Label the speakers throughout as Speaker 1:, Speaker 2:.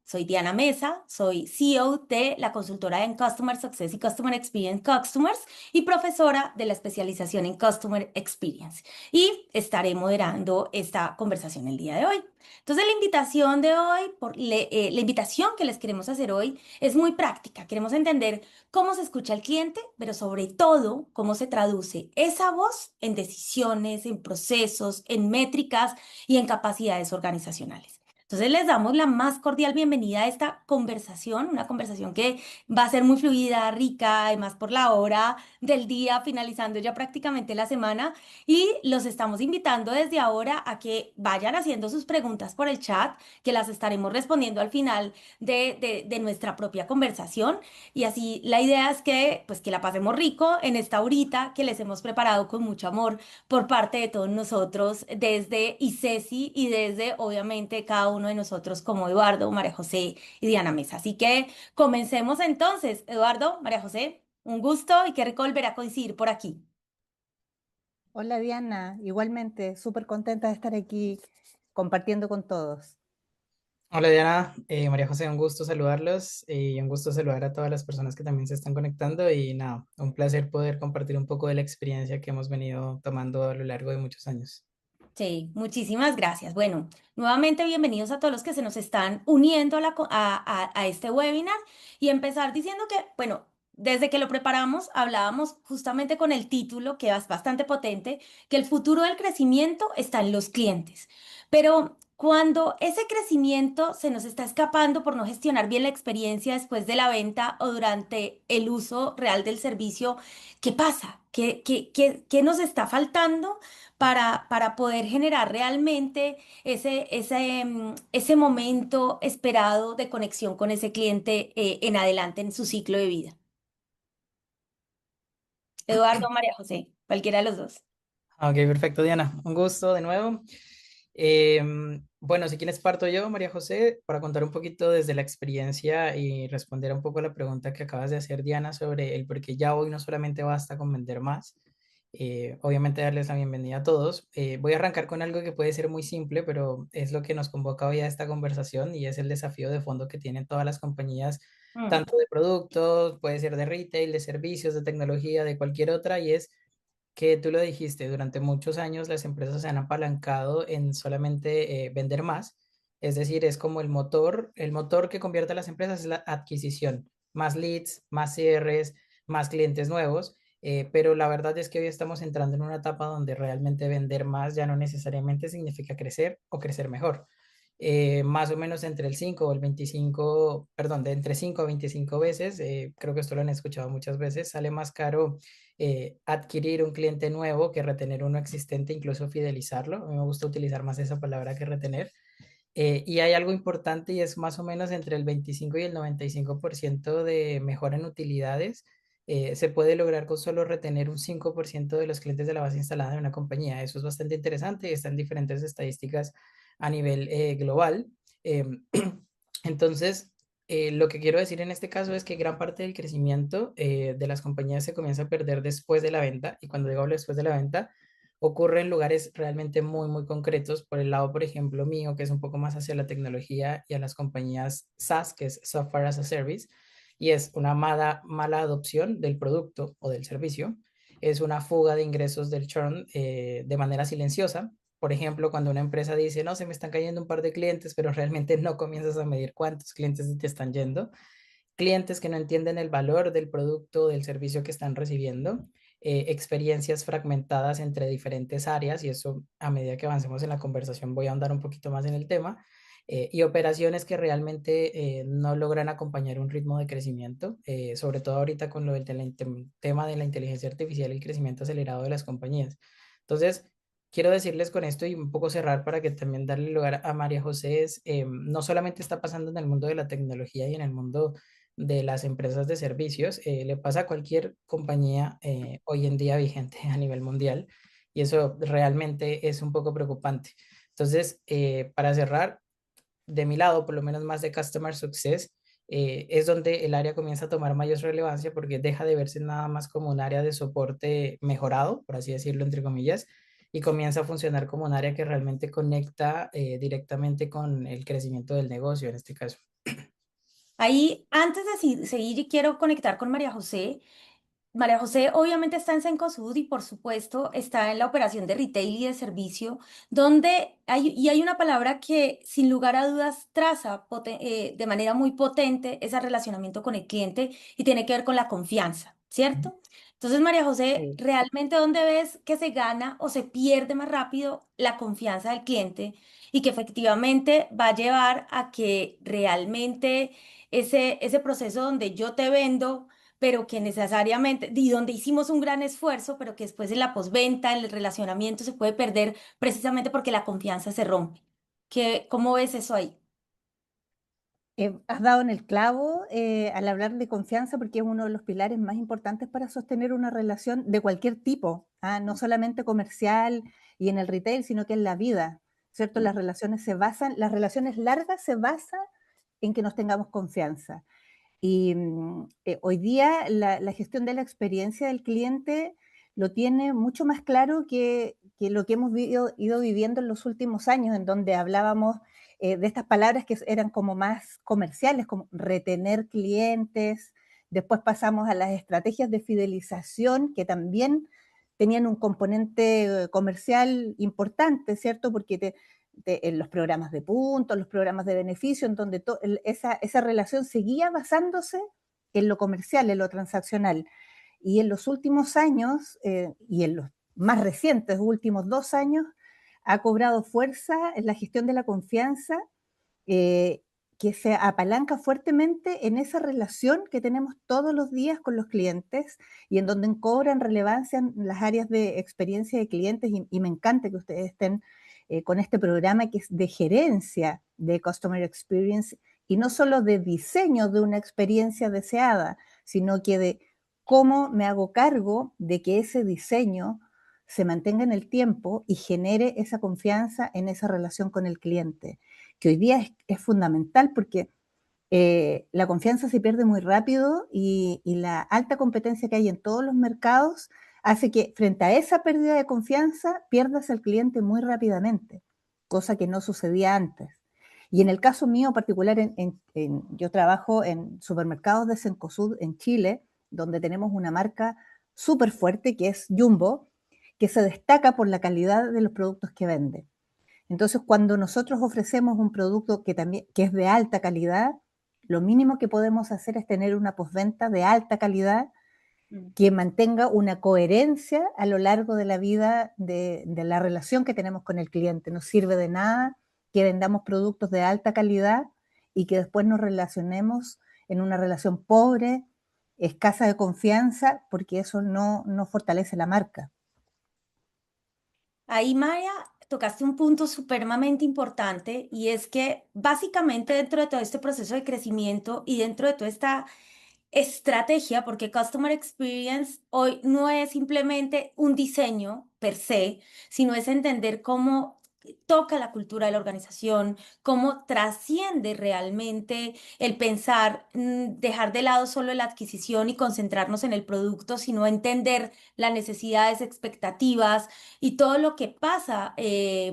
Speaker 1: Soy Diana Mesa, soy CEO de la consultora en Customer Success y Customer Experience Customers y profesora de la especialización en Customer Experience. Y estaré moderando esta conversación el día de hoy. Entonces, la invitación de hoy, la invitación que les queremos hacer hoy es muy práctica. Queremos entender cómo se escucha al cliente, pero sobre todo cómo se traduce esa voz en decisiones, en procesos, en métricas y en capacidades organizacionales. Entonces les damos la más cordial bienvenida a esta conversación, una conversación que va a ser muy fluida, rica, además por la hora del día, finalizando ya prácticamente la semana. Y los estamos invitando desde ahora a que vayan haciendo sus preguntas por el chat, que las estaremos respondiendo al final de nuestra propia conversación. Y así la idea es que, pues, que la pasemos rico en esta horita que les hemos preparado con mucho amor por parte de todos nosotros desde ICESI y desde, obviamente, cada uno de nosotros como Eduardo, María José y Diana Mesa. Así que comencemos entonces. Eduardo, María José, un gusto y qué rico volver a coincidir por aquí.
Speaker 2: Hola Diana, igualmente súper contenta de estar aquí compartiendo con todos.
Speaker 3: Hola Diana, María José, un gusto saludarlos y un gusto saludar a todas las personas que también se están conectando y nada, un placer poder compartir un poco de la experiencia que hemos venido tomando a lo largo de muchos años.
Speaker 1: Sí, muchísimas gracias. Bueno, nuevamente bienvenidos a todos los que se nos están uniendo a este webinar y empezar diciendo que, bueno, desde que lo preparamos hablábamos justamente con el título, que es bastante potente, que el futuro del crecimiento está en los clientes. Pero cuando ese crecimiento se nos está escapando por no gestionar bien la experiencia después de la venta o durante el uso real del servicio, ¿qué pasa? ¿Qué nos está faltando para poder generar realmente ese momento esperado de conexión con ese cliente en adelante en su ciclo de vida? Eduardo, María José, cualquiera de los dos.
Speaker 3: Ok, perfecto Diana, un gusto de nuevo. Bueno, si quieres parto yo, María José, para contar un poquito desde la experiencia y responder un poco a la pregunta que acabas de hacer, Diana, sobre el por qué ya hoy no solamente basta con vender más. Obviamente darles la bienvenida a todos. Voy a arrancar con algo que puede ser muy simple, pero es lo que nos convoca hoy a esta conversación y es el desafío de fondo que tienen todas las compañías,
Speaker 1: Mm.
Speaker 3: tanto de productos, puede ser de retail, de servicios, de tecnología, de cualquier otra, y es que tú lo dijiste, durante muchos años las empresas se han apalancado en solamente vender más, es decir, es como el motor que convierte a las empresas es la adquisición, más leads, más CRs, más clientes nuevos, pero la verdad es que hoy estamos entrando en una etapa donde realmente vender más ya no necesariamente significa crecer o crecer mejor. Más o menos entre el 5 o el 25, perdón, de entre 5 a 25 veces, creo que esto lo han escuchado muchas veces, sale más caro adquirir un cliente nuevo que retener uno existente, incluso fidelizarlo. A mí me gusta utilizar más esa palabra que retener. Y hay algo importante y es más o menos entre el 25 y el 95% de mejora en utilidades. Se puede lograr con solo retener un 5% de los clientes de la base instalada de una compañía. Eso es bastante interesante y están diferentes estadísticas a nivel global. Em, entonces, lo que quiero decir en este caso es que gran parte del crecimiento de las compañías se comienza a perder después de la venta. Y cuando digo después de la venta, ocurre en lugares realmente muy, muy concretos. Por el lado, por ejemplo, mío, que es un poco más hacia la tecnología y a las compañías SaaS, que es Software as a Service, y es una mala adopción del producto o del servicio. Es una fuga de ingresos del churn de manera silenciosa. Por ejemplo, cuando una empresa dice, no, se me están cayendo un par de clientes, pero realmente no comienzas a medir cuántos clientes te están yendo, clientes que no entienden el valor del producto o del servicio que están recibiendo, experiencias fragmentadas entre diferentes áreas, y eso a medida que avancemos en la conversación voy a ahondar un poquito más en el tema, y operaciones que realmente no logran acompañar un ritmo de crecimiento, sobre todo ahorita con lo del tema de la inteligencia artificial y el crecimiento acelerado de las compañías. Entonces, quiero decirles con esto y un poco cerrar para que también darle lugar a María José, es, no solamente está pasando en el mundo de la tecnología y en el mundo de las empresas de servicios, le pasa a cualquier compañía hoy en día vigente a nivel mundial y eso realmente es un poco preocupante. Entonces, para cerrar, de mi lado, por lo menos más de Customer Success, es donde el área comienza a tomar mayor relevancia porque deja de verse nada más como un área de soporte mejorado, por así decirlo, entre comillas, y comienza a funcionar como un área que realmente conecta directamente con el crecimiento del negocio en este caso.
Speaker 1: Ahí, antes de seguir, quiero conectar con María José. María José obviamente está en Cencosud y por supuesto está en la operación de retail y de servicio, donde hay una palabra que sin lugar a dudas traza de manera muy potente ese relacionamiento con el cliente y tiene que ver con la confianza, ¿cierto? Entonces, María José,
Speaker 2: Sí.
Speaker 1: ¿realmente dónde ves que se gana o se pierde más rápido la confianza del cliente y que efectivamente va a llevar a que realmente ese proceso donde yo te vendo pero que necesariamente, y donde hicimos un gran esfuerzo, pero que después en la postventa, en el relacionamiento se puede perder precisamente porque la confianza se rompe? ¿Cómo ves eso ahí?
Speaker 2: Has dado en el clavo al hablar de confianza porque es uno de los pilares más importantes para sostener una relación de cualquier tipo, ¿ah? No solamente comercial y en el retail, sino que en la vida, ¿cierto? Las relaciones las relaciones largas se basan en que nos tengamos confianza. Y hoy día la gestión de la experiencia del cliente lo tiene mucho más claro que lo que hemos ido viviendo en los últimos años, en donde hablábamos de estas palabras que eran como más comerciales, como retener clientes. Después pasamos a las estrategias de fidelización, que también tenían un componente comercial importante, ¿cierto? Porque en los programas de puntos, los programas de beneficio, en donde esa relación seguía basándose en lo comercial, en lo transaccional. Y en los últimos años, y en los más recientes últimos 2 años, ha cobrado fuerza en la gestión de la confianza, eh, que se apalanca fuertemente en esa relación que tenemos todos los días con los clientes y en donde cobran relevancia en las áreas de experiencia de clientes y me encanta que ustedes estén con este programa que es de gerencia de Customer Experience y no solo de diseño de una experiencia deseada, sino que de cómo me hago cargo de que ese diseño se mantenga en el tiempo y genere esa confianza en esa relación con el cliente, que hoy día es fundamental porque la confianza se pierde muy rápido y la alta competencia que hay en todos los mercados hace que frente a esa pérdida de confianza pierdas al cliente muy rápidamente, cosa que no sucedía antes. Y en el caso mío particular, yo trabajo en supermercados de Cencosud en Chile, donde tenemos una marca súper fuerte que es Jumbo, que se destaca por la calidad de los productos que vende. Entonces, cuando nosotros ofrecemos un producto que es de alta calidad, lo mínimo que podemos hacer es tener una postventa de alta calidad
Speaker 1: Mm.
Speaker 2: que mantenga una coherencia a lo largo de la vida de la relación que tenemos con el cliente. No sirve de nada que vendamos productos de alta calidad y que después nos relacionemos en una relación pobre, escasa de confianza, porque eso no fortalece la marca.
Speaker 1: Ahí, Maya, tocaste un punto supremamente importante y es que básicamente dentro de todo este proceso de crecimiento y dentro de toda esta estrategia, porque Customer Experience hoy no es simplemente un diseño per se, sino es entender cómo toca la cultura de la organización, cómo trasciende realmente el pensar, dejar de lado solo la adquisición y concentrarnos en el producto, sino entender las necesidades, expectativas y todo lo que pasa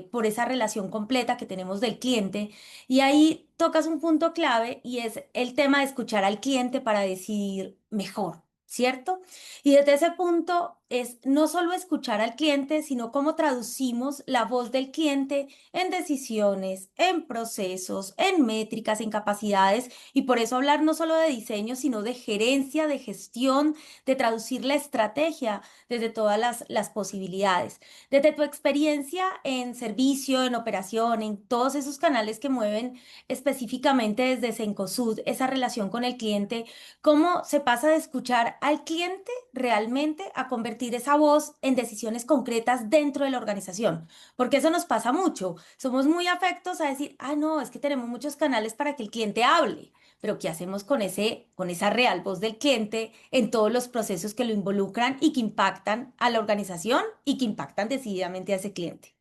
Speaker 1: por esa relación completa que tenemos del cliente. Y ahí tocas un punto clave y es el tema de escuchar al cliente para decidir mejor, ¿cierto? Y desde ese punto es no solo escuchar al cliente, sino cómo traducimos la voz del cliente en decisiones, en procesos, en métricas, en capacidades. Y por eso hablar no solo de diseño, sino de gerencia, de gestión, de traducir la estrategia desde todas las posibilidades. Desde tu experiencia en servicio, en operación, en todos esos canales que mueven específicamente desde Cencosud, esa relación con el cliente, cómo se pasa de escuchar al cliente realmente a convertir esa voz en decisiones concretas dentro de la organización. Porque eso nos pasa mucho. Somos muy afectos a decir, ah, no, es que tenemos muchos canales para que el cliente hable. Pero ¿qué hacemos con esa real voz del cliente en todos los procesos que lo involucran y que impactan a la organización y que impactan decididamente a ese cliente?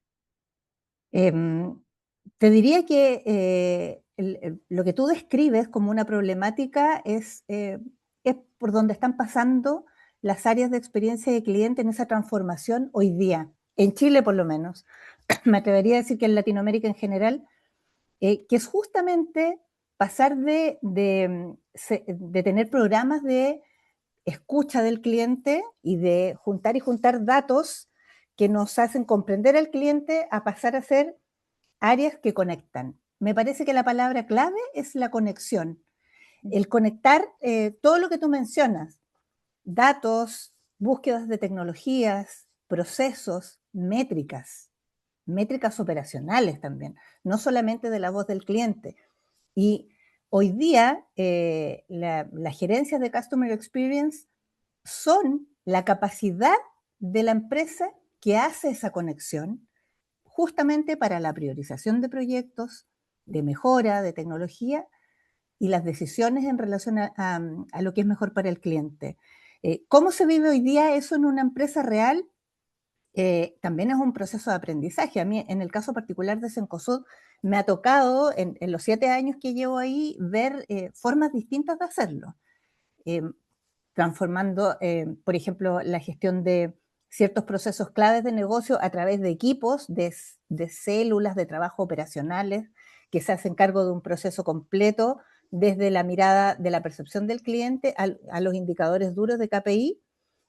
Speaker 2: Em, Te diría que lo que tú describes como una problemática es por donde están pasando las áreas de experiencia de cliente en esa transformación hoy día, en Chile por lo menos. Me atrevería a decir que en Latinoamérica en general, que es justamente pasar de tener programas de escucha del cliente y de juntar y juntar datos que nos hacen comprender al cliente a pasar a ser áreas que conectan. Me parece que la palabra clave es la conexión. El conectar todo lo que tú mencionas, datos, búsquedas de tecnologías, procesos, métricas operacionales también, no solamente de la voz del cliente. Y hoy día las gerencias de Customer Experience son la capacidad de la empresa que hace esa conexión justamente para la priorización de proyectos, de mejora, de tecnología y las decisiones en relación a lo que es mejor para el cliente. ¿Cómo se vive hoy día eso en una empresa real? También es un proceso de aprendizaje. A mí, en el caso particular de Cencosud, me ha tocado en los 7 años que llevo ahí ver formas distintas de hacerlo. Eh, Transformando, por ejemplo, la gestión de ciertos procesos claves de negocio a través de equipos, de células de trabajo operacionales que se hacen cargo de un proceso completo desde la mirada de la percepción del cliente a los indicadores duros de KPI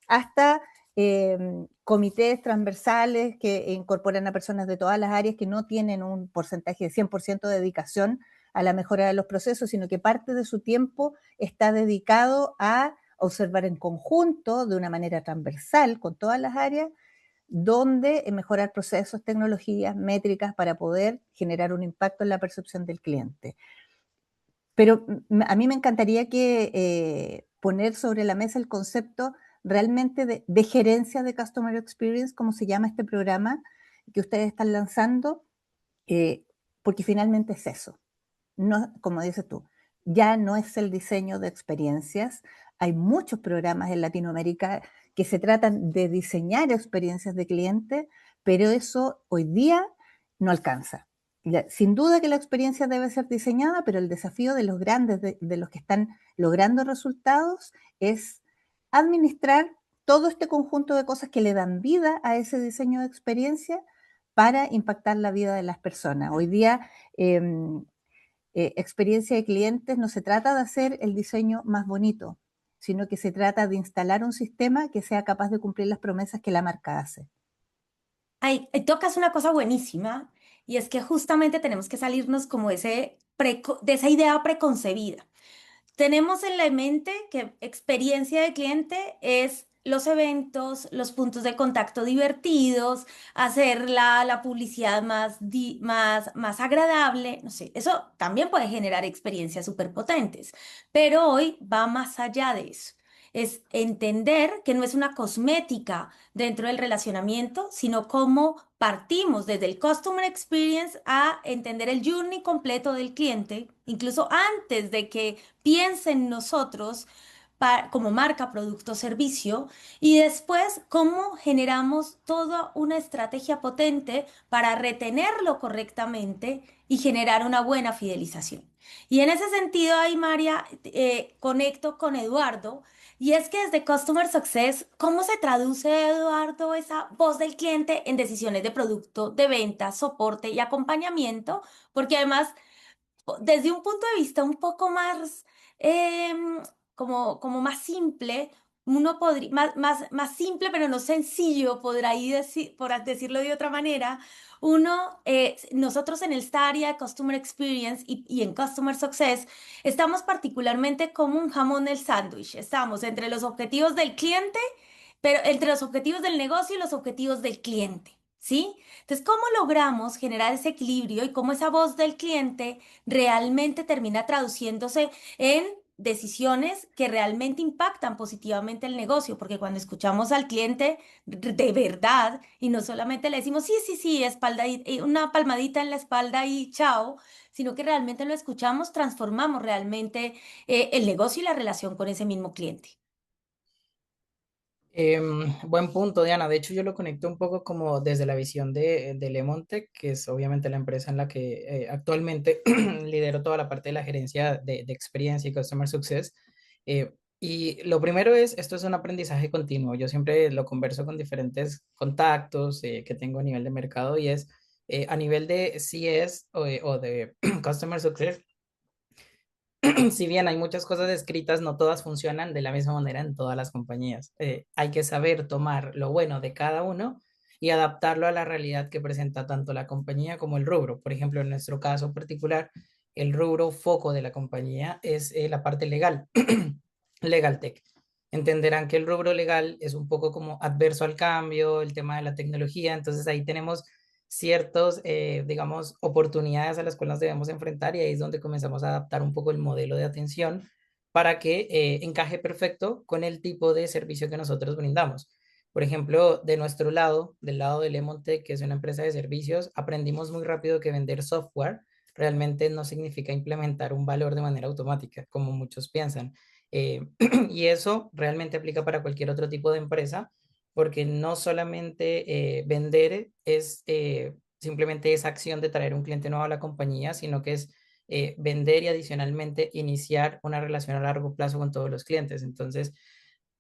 Speaker 2: hasta comités transversales que incorporan a personas de todas las áreas que no tienen un porcentaje de 100% de dedicación a la mejora de los procesos, sino que parte de su tiempo está dedicado a observar en conjunto, de una manera transversal, con todas las áreas, donde mejorar procesos, tecnologías, métricas para poder generar un impacto en la percepción del cliente. Pero a mí me encantaría que poner sobre la mesa el concepto realmente de gerencia de Customer Experience, como se llama este programa que ustedes están lanzando, porque finalmente es eso. No, como dices tú, ya no es el diseño de experiencias. Hay muchos programas en Latinoamérica que se tratan de diseñar experiencias de cliente, pero eso hoy día no alcanza. Sin duda que la experiencia debe ser diseñada, pero el desafío de los grandes, de los que están logrando resultados, es administrar todo este conjunto de cosas que le dan vida a ese diseño de experiencia para impactar la vida de las personas. Hoy día, experiencia de clientes no se trata de hacer el diseño más bonito, sino que se trata de instalar un sistema que sea capaz de cumplir las promesas que la marca hace.
Speaker 1: Ahí tocas una cosa buenísima y es que justamente tenemos que salirnos como de esa idea preconcebida. Tenemos en la mente que experiencia de cliente es los eventos, los puntos de contacto divertidos, hacer la publicidad más agradable, no sé, eso también puede generar experiencias súper potentes, pero hoy va más allá de eso. Es entender que no es una cosmética dentro del relacionamiento, sino cómo partimos desde el Customer Experience a entender el journey completo del cliente, incluso antes de que piense en nosotros como marca, producto, servicio, y después cómo generamos toda una estrategia potente para retenerlo correctamente y generar una buena fidelización. Y en ese sentido, ahí, María, conecto con Eduardo. Y es que desde Customer Success, ¿cómo se traduce, Eduardo, esa voz del cliente en decisiones de producto, de venta, soporte y acompañamiento? Porque además desde un punto de vista un poco más, como más simple, uno podría, más simple, pero no sencillo, podrá ahí por decirlo de otra manera, nosotros en esta área de Customer Experience y en Customer Success, estamos particularmente como un jamón del sándwich, estamos entre los objetivos del cliente, pero entre los objetivos del negocio y los objetivos del cliente. ¿Sí? Entonces, ¿cómo logramos generar ese equilibrio y cómo esa voz del cliente realmente termina traduciéndose en decisiones que realmente impactan positivamente el negocio? Porque cuando escuchamos al cliente de verdad y no solamente le decimos, sí, sí, sí, espalda y una palmadita en la espalda y chao, sino que realmente lo escuchamos, transformamos realmente el negocio y la relación con ese mismo cliente.
Speaker 3: Buen punto, Diana. De hecho, yo lo conecto un poco como desde la visión de Lemontec, que es obviamente la empresa en la que actualmente lidero toda la parte de la gerencia de experiencia y customer success. Y lo primero es, esto es un aprendizaje continuo. Yo siempre lo converso con diferentes contactos que tengo a nivel de mercado y es a nivel de CS o de customer success. Si bien hay muchas cosas escritas, no todas funcionan de la misma manera en todas las compañías. Hay que saber tomar lo bueno de cada uno y adaptarlo a la realidad que presenta tanto la compañía como el rubro. Por ejemplo, en nuestro caso particular, el rubro foco de la compañía es la parte legal, legal tech. Entenderán que el rubro legal es un poco como adverso al cambio, el tema de la tecnología, entonces ahí tenemos ciertos, digamos, oportunidades a las cuales nos debemos enfrentar y ahí es donde comenzamos a adaptar un poco el modelo de atención para que encaje perfecto con el tipo de servicio que nosotros brindamos. Por ejemplo, de nuestro lado, del lado de Lemontech, que es una empresa de servicios, aprendimos muy rápido que vender software realmente no significa implementar un valor de manera automática, como muchos piensan. Y eso realmente aplica para cualquier otro tipo de empresa porque no solamente vender es simplemente esa acción de traer un cliente nuevo a la compañía, sino que es vender y adicionalmente iniciar una relación a largo plazo con todos los clientes. Entonces,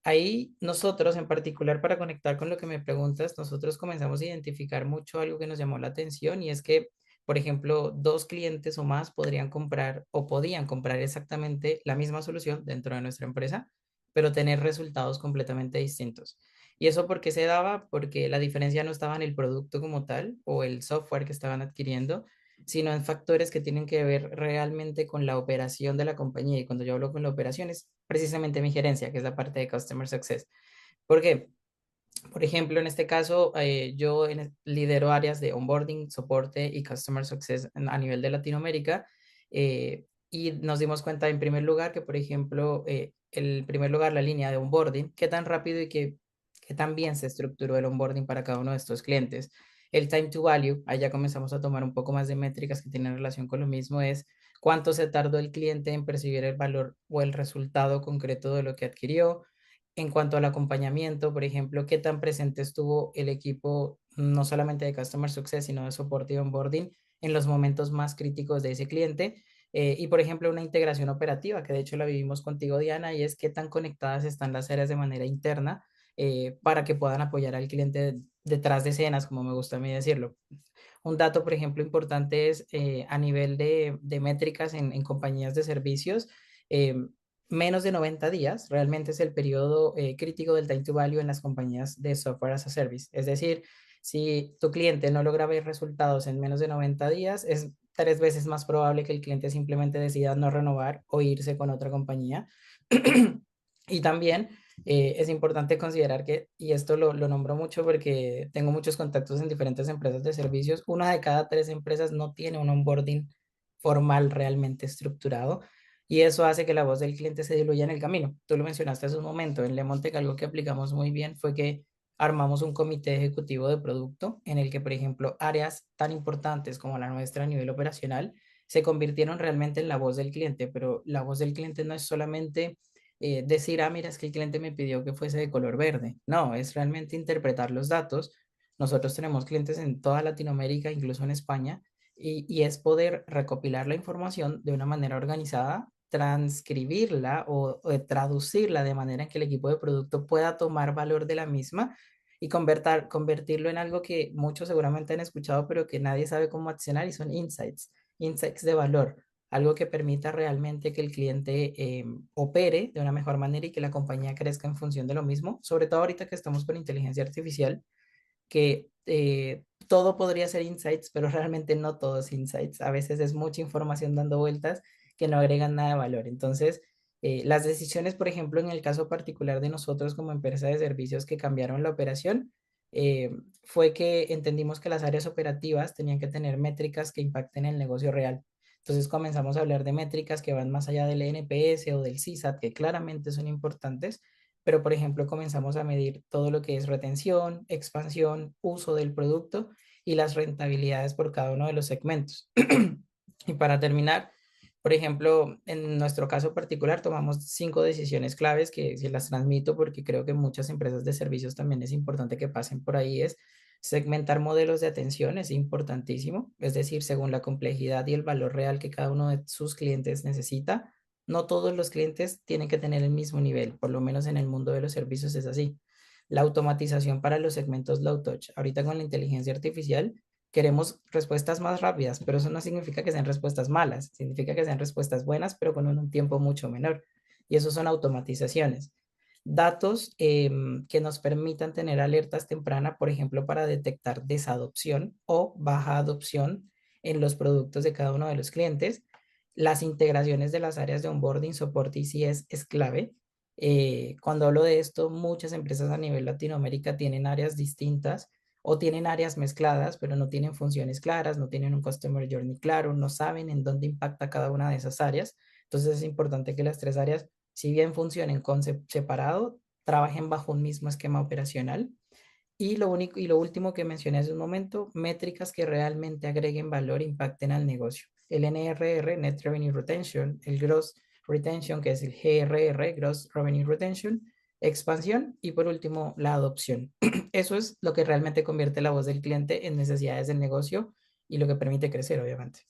Speaker 3: ahí nosotros en particular para conectar con lo que me preguntas, nosotros comenzamos a identificar mucho algo que nos llamó la atención y es que, por ejemplo, dos clientes o más podrían comprar o podían comprar exactamente la misma solución dentro de nuestra empresa, pero tener resultados completamente distintos. ¿Y eso por qué se daba? Porque la diferencia no estaba en el producto como tal o el software que estaban adquiriendo, sino en factores que tienen que ver realmente con la operación de la compañía. Y cuando yo hablo con la operación es precisamente mi gerencia, que es la parte de Customer Success. ¿Por qué? Por ejemplo, en este caso, lidero áreas de onboarding, soporte y Customer Success a nivel de Latinoamérica. Y nos dimos cuenta, en primer lugar, que, por ejemplo, el primer lugar, la línea de onboarding, qué tan rápido y qué tan bien se estructuró el onboarding para cada uno de estos clientes. El time to value, allá comenzamos a tomar un poco más de métricas que tienen relación con lo mismo, es cuánto se tardó el cliente en percibir el valor o el resultado concreto de lo que adquirió. En cuanto al acompañamiento, por ejemplo, qué tan presente estuvo el equipo, no solamente de Customer Success, sino de soporte y onboarding en los momentos más críticos de ese cliente. Y, por ejemplo, una integración operativa, que de hecho la vivimos contigo, Diana, y es qué tan conectadas están las áreas de manera interna para que puedan apoyar al cliente detrás de escenas, como me gusta a mí decirlo. Un dato, por ejemplo, importante es a nivel de métricas en compañías de servicios, eh, menos de 90 días realmente es el periodo crítico del time to value en las compañías de software as a service. Es decir, si tu cliente no logra ver resultados en menos de 90 días, es 3 veces más probable que el cliente simplemente decida no renovar o irse con otra compañía. Y también es importante considerar que, y esto lo nombro mucho porque tengo muchos contactos en diferentes empresas de servicios, una de cada 3 empresas no tiene un onboarding formal realmente estructurado y eso hace que la voz del cliente se diluya en el camino. Tú lo mencionaste hace un momento, en Lemontec algo que aplicamos muy bien fue que armamos un comité ejecutivo de producto en el que, por ejemplo, áreas tan importantes como la nuestra a nivel operacional se convirtieron realmente en la voz del cliente, pero la voz del cliente no es solamente decir, ah, mira, es que el cliente me pidió que fuese de color verde. No, es realmente interpretar los datos. Nosotros tenemos clientes en toda Latinoamérica, incluso en España, y es poder recopilar la información de una manera organizada, transcribirla o traducirla de manera en que el equipo de producto pueda tomar valor de la misma y convertirlo en algo que muchos seguramente han escuchado, pero que nadie sabe cómo accionar y son insights, insights de valor, algo que permita realmente que el cliente opere de una mejor manera y que la compañía crezca en función de lo mismo, sobre todo ahorita que estamos con inteligencia artificial, que todo podría ser insights, pero realmente no todo es insights. A veces es mucha información dando vueltas que no agregan nada de valor. Entonces, las decisiones, por ejemplo, en el caso particular de nosotros como empresa de servicios que cambiaron la operación, eh, fue que entendimos que las áreas operativas tenían que tener métricas que impacten el negocio real. Entonces comenzamos a hablar de métricas que van más allá del NPS o del CSAT, que claramente son importantes, pero por ejemplo comenzamos a medir todo lo que es retención, expansión, uso del producto y las rentabilidades por cada uno de los segmentos. Y para terminar, por ejemplo, en nuestro caso particular tomamos 5 decisiones claves que si las transmito porque creo que muchas empresas de servicios también es importante que pasen por ahí, es segmentar modelos de atención, es importantísimo, es decir, según la complejidad y el valor real que cada uno de sus clientes necesita. No todos los clientes tienen que tener el mismo nivel, por lo menos en el mundo de los servicios es así. La automatización para los segmentos low touch. Ahorita con la inteligencia artificial, queremos respuestas más rápidas, pero eso no significa que sean respuestas malas, significa que sean respuestas buenas, pero con un tiempo mucho menor. Y eso son automatizaciones. Datos que nos permitan tener alertas tempranas, por ejemplo, para detectar desadopción o baja adopción en los productos de cada uno de los clientes. Las integraciones de las áreas de onboarding, soporte y CS es clave. Cuando hablo de esto, muchas empresas a nivel Latinoamérica tienen áreas distintas o tienen áreas mezcladas, pero no tienen funciones claras, no tienen un Customer Journey claro, no saben en dónde impacta cada una de esas áreas. Entonces es importante que las tres áreas, si bien funcionen separado, trabajen bajo un mismo esquema operacional. Y lo único y lo último que mencioné hace un momento, métricas que realmente agreguen valor e impacten al negocio. El NRR, Net Revenue Retention, el Gross Retention, que es el GRR, Gross Revenue Retention, expansión y por último, la adopción. Eso es lo que realmente convierte la voz del cliente en necesidades del negocio y lo que permite crecer, obviamente.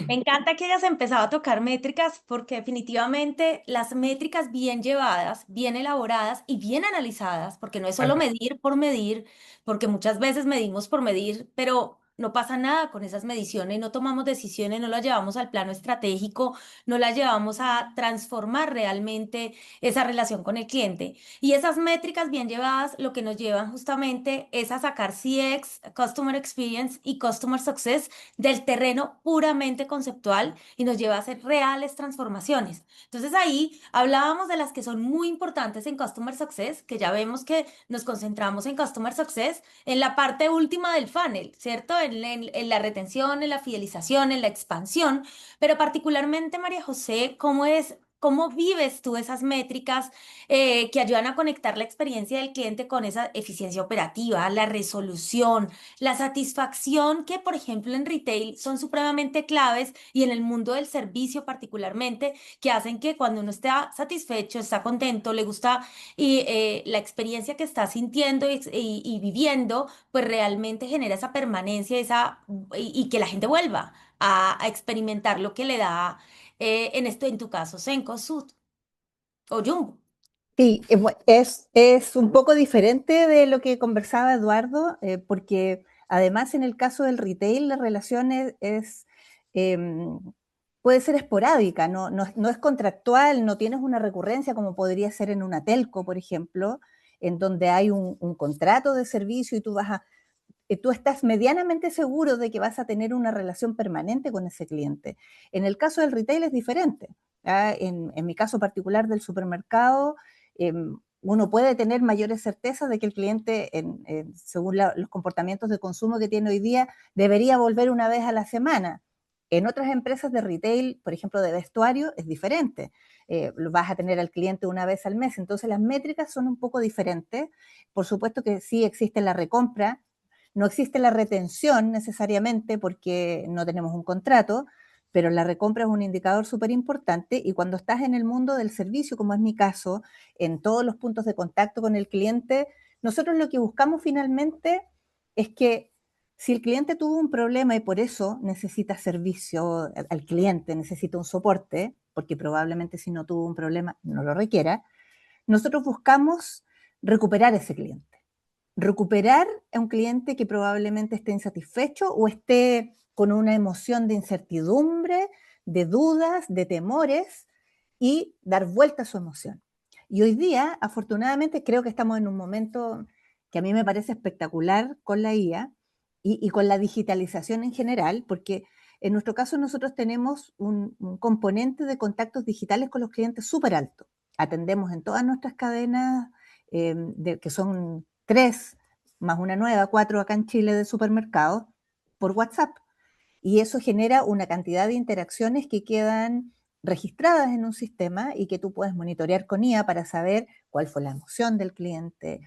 Speaker 1: Me encanta que hayas empezado a tocar métricas porque definitivamente las métricas bien llevadas, bien elaboradas y bien analizadas, porque no es
Speaker 3: Tal
Speaker 1: solo
Speaker 3: cual.
Speaker 1: medir por medir, porque muchas veces medimos por medir, pero no pasa nada con esas mediciones, no tomamos decisiones, no las llevamos al plano estratégico, no las llevamos a transformar realmente esa relación con el cliente. Y esas métricas bien llevadas lo que nos llevan justamente es a sacar CX, Customer Experience y Customer Success del terreno puramente conceptual y nos lleva a hacer reales transformaciones. Entonces ahí hablábamos de las que son muy importantes en Customer Success, que ya vemos que nos concentramos en Customer Success en la parte última del funnel, ¿cierto? En la retención, en la fidelización, en la expansión, pero particularmente, María José, ¿cómo es? ¿Cómo vives tú esas métricas que ayudan a conectar la experiencia del cliente con esa eficiencia operativa, la resolución, la satisfacción que, por ejemplo, en retail son supremamente claves y en el mundo del servicio particularmente, que hacen que cuando uno está satisfecho, está contento, le gusta y la experiencia que está sintiendo y viviendo, pues realmente genera esa permanencia y que la gente vuelva a experimentar lo que le da, en tu caso, Cencosud o Jumbo.
Speaker 2: Sí, es un poco diferente de lo que conversaba Eduardo, porque además en el caso del retail la relación em, puede ser esporádica, no es contractual, no tienes una recurrencia como podría ser en una telco, por ejemplo, en donde hay un contrato de servicio y tú estás medianamente seguro de que vas a tener una relación permanente con ese cliente. En el caso del retail es diferente. ¿Ah? En mi caso particular del supermercado, uno puede tener mayores certezas de que el cliente, según los comportamientos de consumo que tiene hoy día, debería volver una vez a la semana. En otras empresas de retail, por ejemplo de vestuario, es diferente. Vas a tener al cliente una vez al mes, entonces las métricas son un poco diferentes. Por supuesto que sí existe la recompra, no existe la retención necesariamente porque no tenemos un contrato, pero la recompra es un indicador súper importante y cuando estás en el mundo del servicio, como es mi caso, en todos los puntos de contacto con el cliente, nosotros lo que buscamos finalmente es que si el cliente tuvo un problema y por eso necesita servicio al cliente, necesita un soporte, porque probablemente si no tuvo un problema no lo requiera, nosotros buscamos recuperar ese cliente, recuperar a un cliente que probablemente esté insatisfecho o esté con una emoción de incertidumbre, de dudas, de temores y dar vuelta a su emoción. Y hoy día, afortunadamente, creo que estamos en un momento que a mí me parece espectacular con la IA y con la digitalización en general, porque en nuestro caso nosotros tenemos un componente de contactos digitales con los clientes súper alto. Atendemos en todas nuestras cadenas, que son 3 más una nueva, 4 acá en Chile de supermercados, por WhatsApp. Y eso genera una cantidad de interacciones que quedan registradas en un sistema y que tú puedes monitorear con IA para saber cuál fue la emoción del cliente,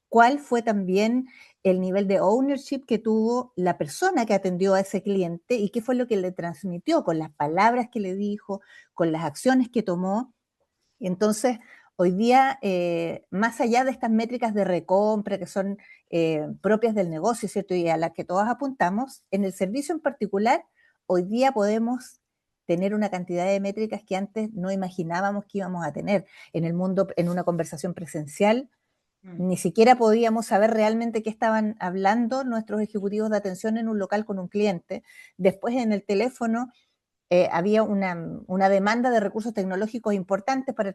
Speaker 2: cuál fue también el nivel de ownership que tuvo la persona que atendió a ese cliente y qué fue lo que le transmitió con las palabras que le dijo, con las acciones que tomó. Entonces, hoy día, más allá de estas métricas de recompra que son propias del negocio, ¿cierto? Y a las que todos apuntamos, en el servicio en particular, hoy día podemos tener una cantidad de métricas que antes no imaginábamos que íbamos a tener. En el mundo, en una conversación presencial,
Speaker 1: Mm.
Speaker 2: Ni siquiera podíamos saber realmente qué estaban hablando nuestros ejecutivos de atención en un local con un cliente. Después en el teléfono había una demanda de recursos tecnológicos importantes para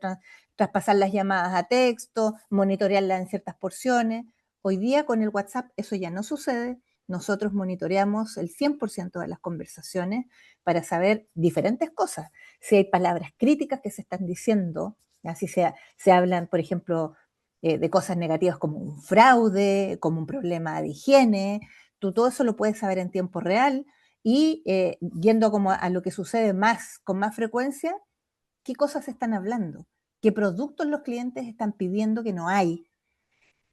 Speaker 2: traspasar las llamadas a texto, monitorearlas en ciertas porciones. Hoy día con el WhatsApp eso ya no sucede. Nosotros monitoreamos el 100% de las conversaciones para saber diferentes cosas. Si hay palabras críticas que se están diciendo, así se hablan, por ejemplo, de cosas negativas como un fraude, como un problema de higiene, tú todo eso lo puedes saber en tiempo real y yendo como a lo que sucede más, con más frecuencia, qué cosas están hablando, qué productos los clientes están pidiendo que no hay,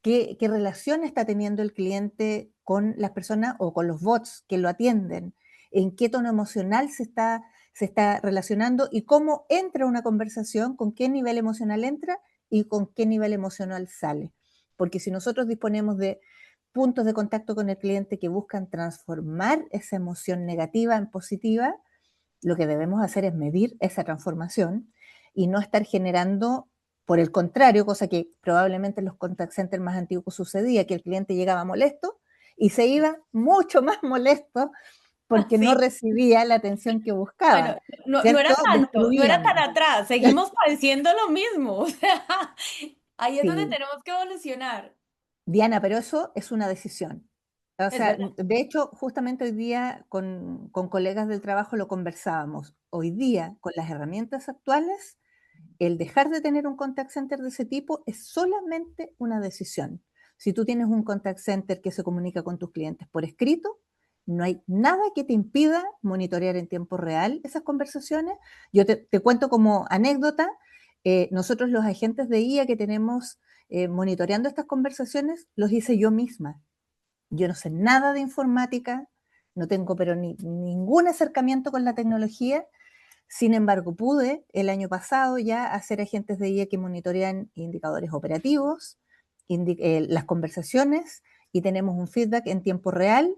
Speaker 2: qué relación está teniendo el cliente con las personas o con los bots que lo atienden, en qué tono emocional se está relacionando y cómo entra una conversación, con qué nivel emocional entra y con qué nivel emocional sale. Porque si nosotros disponemos de puntos de contacto con el cliente que buscan transformar esa emoción negativa en positiva, lo que debemos hacer es medir esa transformación y no estar generando, por el contrario, cosa que probablemente en los contact centers más antiguos sucedía, que el cliente llegaba molesto y se iba mucho más molesto porque no
Speaker 1: Sí,
Speaker 2: recibía la atención que
Speaker 1: bueno,
Speaker 2: buscaba,
Speaker 1: no
Speaker 2: ¿cierto?
Speaker 1: era tanto, no era tan
Speaker 2: Destruían.
Speaker 1: atrás, seguimos padeciendo lo mismo. O sea, ahí es donde
Speaker 2: Sí,
Speaker 1: tenemos que evolucionar.
Speaker 2: Diana, pero eso es una decisión. O
Speaker 1: Es
Speaker 2: sea,
Speaker 1: verdad.
Speaker 2: de hecho, justamente hoy día con colegas del trabajo lo conversábamos. Hoy día, con las herramientas actuales, el dejar de tener un contact center de ese tipo es solamente una decisión. Si tú tienes un contact center que se comunica con tus clientes por escrito, no hay nada que te impida monitorear en tiempo real esas conversaciones. Yo te cuento como anécdota, nosotros los agentes de IA que tenemos monitoreando estas conversaciones, los hice yo misma. Yo no sé nada de informática, no tengo pero ningún acercamiento con la tecnología. Sin embargo, pude el año pasado ya hacer agentes de IA que monitorean indicadores operativos, las conversaciones y tenemos un feedback en tiempo real.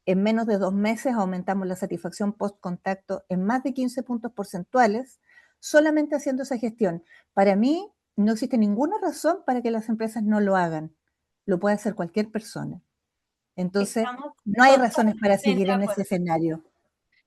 Speaker 2: En menos de 2 meses aumentamos la satisfacción post-contacto en más de 15 puntos porcentuales, solamente haciendo esa gestión. Para mí, no existe ninguna razón para que las empresas no lo hagan. Lo puede hacer cualquier persona. Entonces,
Speaker 1: Estamos
Speaker 2: no hay razones para
Speaker 1: totalmente
Speaker 2: seguir
Speaker 1: de
Speaker 2: en ese
Speaker 1: acuerdo.
Speaker 2: escenario.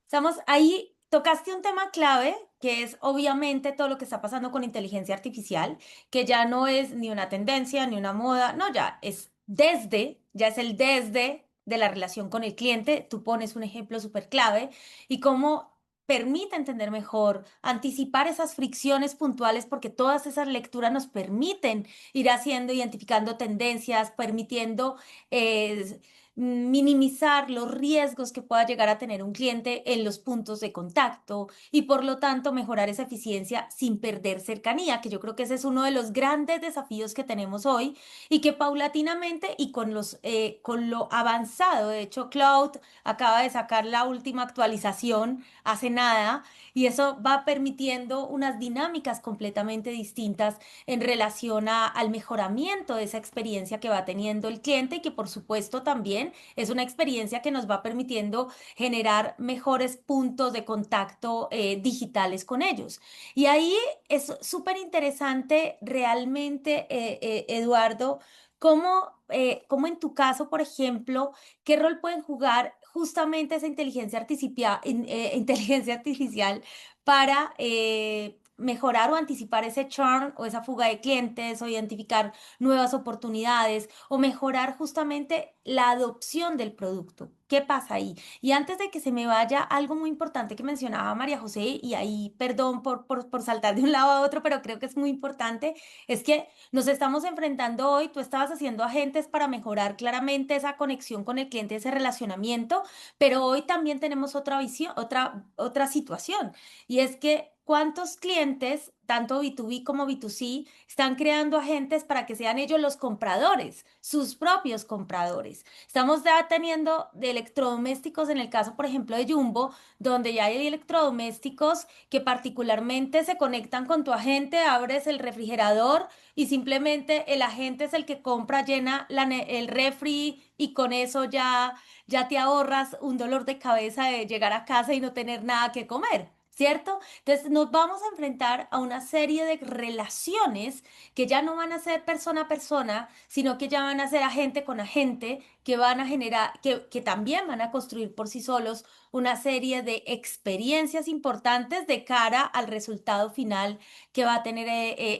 Speaker 1: Estamos ahí, tocaste un tema clave, que es obviamente todo lo que está pasando con inteligencia artificial, que ya no es ni una tendencia, ni una moda, no, ya es ya es el desde de la relación con el cliente. Tú pones un ejemplo súper clave y cómo permite entender mejor, anticipar esas fricciones puntuales, porque todas esas lecturas nos permiten ir haciendo, identificando tendencias, permitiendo minimizar los riesgos que pueda llegar a tener un cliente en los puntos de contacto y por lo tanto mejorar esa eficiencia sin perder cercanía, que yo creo que ese es uno de los grandes desafíos que tenemos hoy y que paulatinamente y con lo avanzado, de hecho Cloud acaba de sacar la última actualización hace nada y eso va permitiendo unas dinámicas completamente distintas en relación al mejoramiento de esa experiencia que va teniendo el cliente y que por supuesto también es una experiencia que nos va permitiendo generar mejores puntos de contacto digitales con ellos. Y ahí es súper interesante realmente, Eduardo, cómo en tu caso, por ejemplo, qué rol pueden jugar justamente esa inteligencia artificial para mejorar o anticipar ese churn o esa fuga de clientes o identificar nuevas oportunidades o mejorar justamente la adopción del producto. ¿Qué pasa ahí? Y antes de que se me vaya, algo muy importante que mencionaba María José, y ahí perdón por saltar de un lado a otro, pero creo que es muy importante, es que nos estamos enfrentando hoy, tú estabas haciendo agentes para mejorar claramente esa conexión con el cliente, ese relacionamiento, pero hoy también tenemos otra visión, otra situación, y es que ¿cuántos clientes, tanto B2B como B2C, están creando agentes para que sean ellos los compradores, sus propios compradores? Estamos ya teniendo de electrodomésticos en el caso, por ejemplo, de Jumbo, donde ya hay electrodomésticos que particularmente se conectan con tu agente, abres el refrigerador y simplemente el agente es el que compra, llena el refri y con eso ya te ahorras un dolor de cabeza de llegar a casa y no tener nada que comer. ¿cierto? Entonces nos vamos a enfrentar a una serie de relaciones que ya no van a ser persona a persona, sino que ya van a ser agente con agente, que van a generar, que también van a construir por sí solos una serie de experiencias importantes de cara al resultado final que va a tener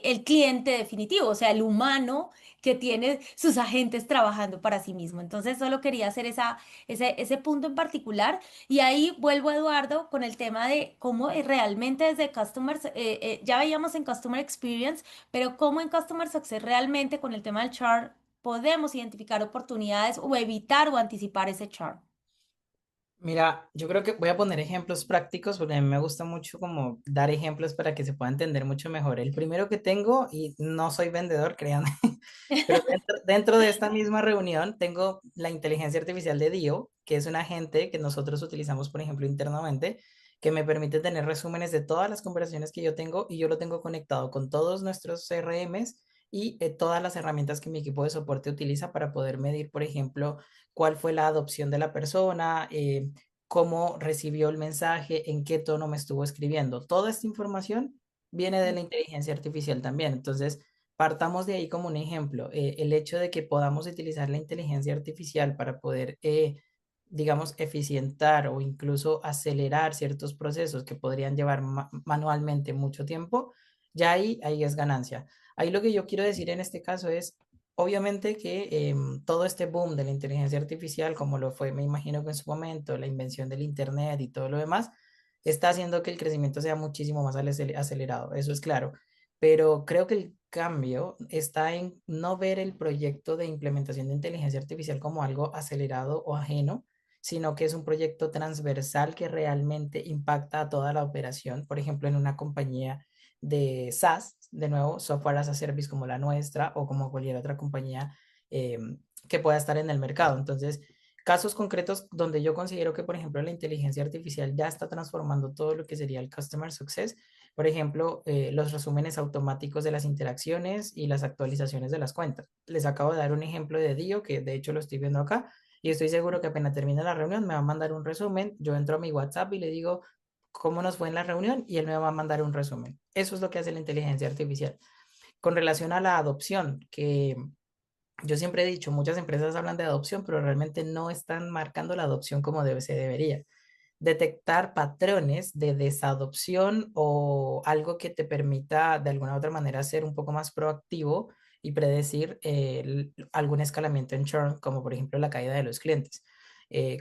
Speaker 1: el cliente definitivo, o sea, el humano que tiene sus agentes trabajando para sí mismo. Entonces, solo quería hacer ese punto en particular. Y ahí vuelvo, Eduardo, con el tema de cómo realmente desde ya veíamos en Customer Experience, pero cómo en Customer Success realmente con el tema del churn podemos identificar oportunidades o evitar o anticipar ese churn.
Speaker 3: Mira, yo creo que voy a poner ejemplos prácticos porque a mí me gusta mucho como dar ejemplos para que se pueda entender mucho mejor. El primero que tengo, y no soy vendedor, créanme, pero dentro de esta misma reunión tengo la inteligencia artificial de Dio, que es un agente que nosotros utilizamos, por ejemplo, internamente, que me permite tener resúmenes de todas las conversaciones que yo tengo y yo lo tengo conectado con todos nuestros CRMs y todas las herramientas que mi equipo de soporte utiliza para poder medir, por ejemplo, cuál fue la adopción de la persona, cómo recibió el mensaje, en qué tono me estuvo escribiendo. Toda esta información viene de la inteligencia artificial también. Entonces, partamos de ahí como un ejemplo. El hecho de que podamos utilizar la inteligencia artificial para poder, digamos, eficientar o incluso acelerar ciertos procesos que podrían llevar manualmente mucho tiempo, ya ahí es ganancia. Ahí lo que yo quiero decir en este caso es, obviamente que todo este boom de la inteligencia artificial, como lo fue, me imagino que en su momento, la invención del Internet y todo lo demás, está haciendo que el crecimiento sea muchísimo más acelerado, eso es claro. Pero creo que el cambio está en no ver el proyecto de implementación de inteligencia artificial como algo acelerado o ajeno, sino que es un proyecto transversal que realmente impacta a toda la operación. Por ejemplo, en una compañía de SaaS, de nuevo, software as a service como la nuestra o como cualquier otra compañía eh, que pueda estar en el mercado. Entonces, casos concretos donde yo considero que, por ejemplo, la inteligencia artificial ya está transformando todo lo que sería el customer success. Por ejemplo, los resúmenes automáticos de las interacciones y las actualizaciones de las cuentas. Les acabo de dar un ejemplo de Dio, que de hecho lo estoy viendo acá, y estoy seguro que apenas termine la reunión me va a mandar un resumen. Yo entro a mi WhatsApp y le digo cómo nos fue en la reunión y él me va a mandar un resumen. Eso es lo que hace la inteligencia artificial. Con relación a la adopción, que yo siempre he dicho, muchas empresas hablan de adopción, pero realmente no están marcando la adopción como se debería. Detectar patrones de desadopción o algo que te permita de alguna u otra manera ser un poco más proactivo y predecir algún escalamiento en churn, como por ejemplo la caída de los clientes.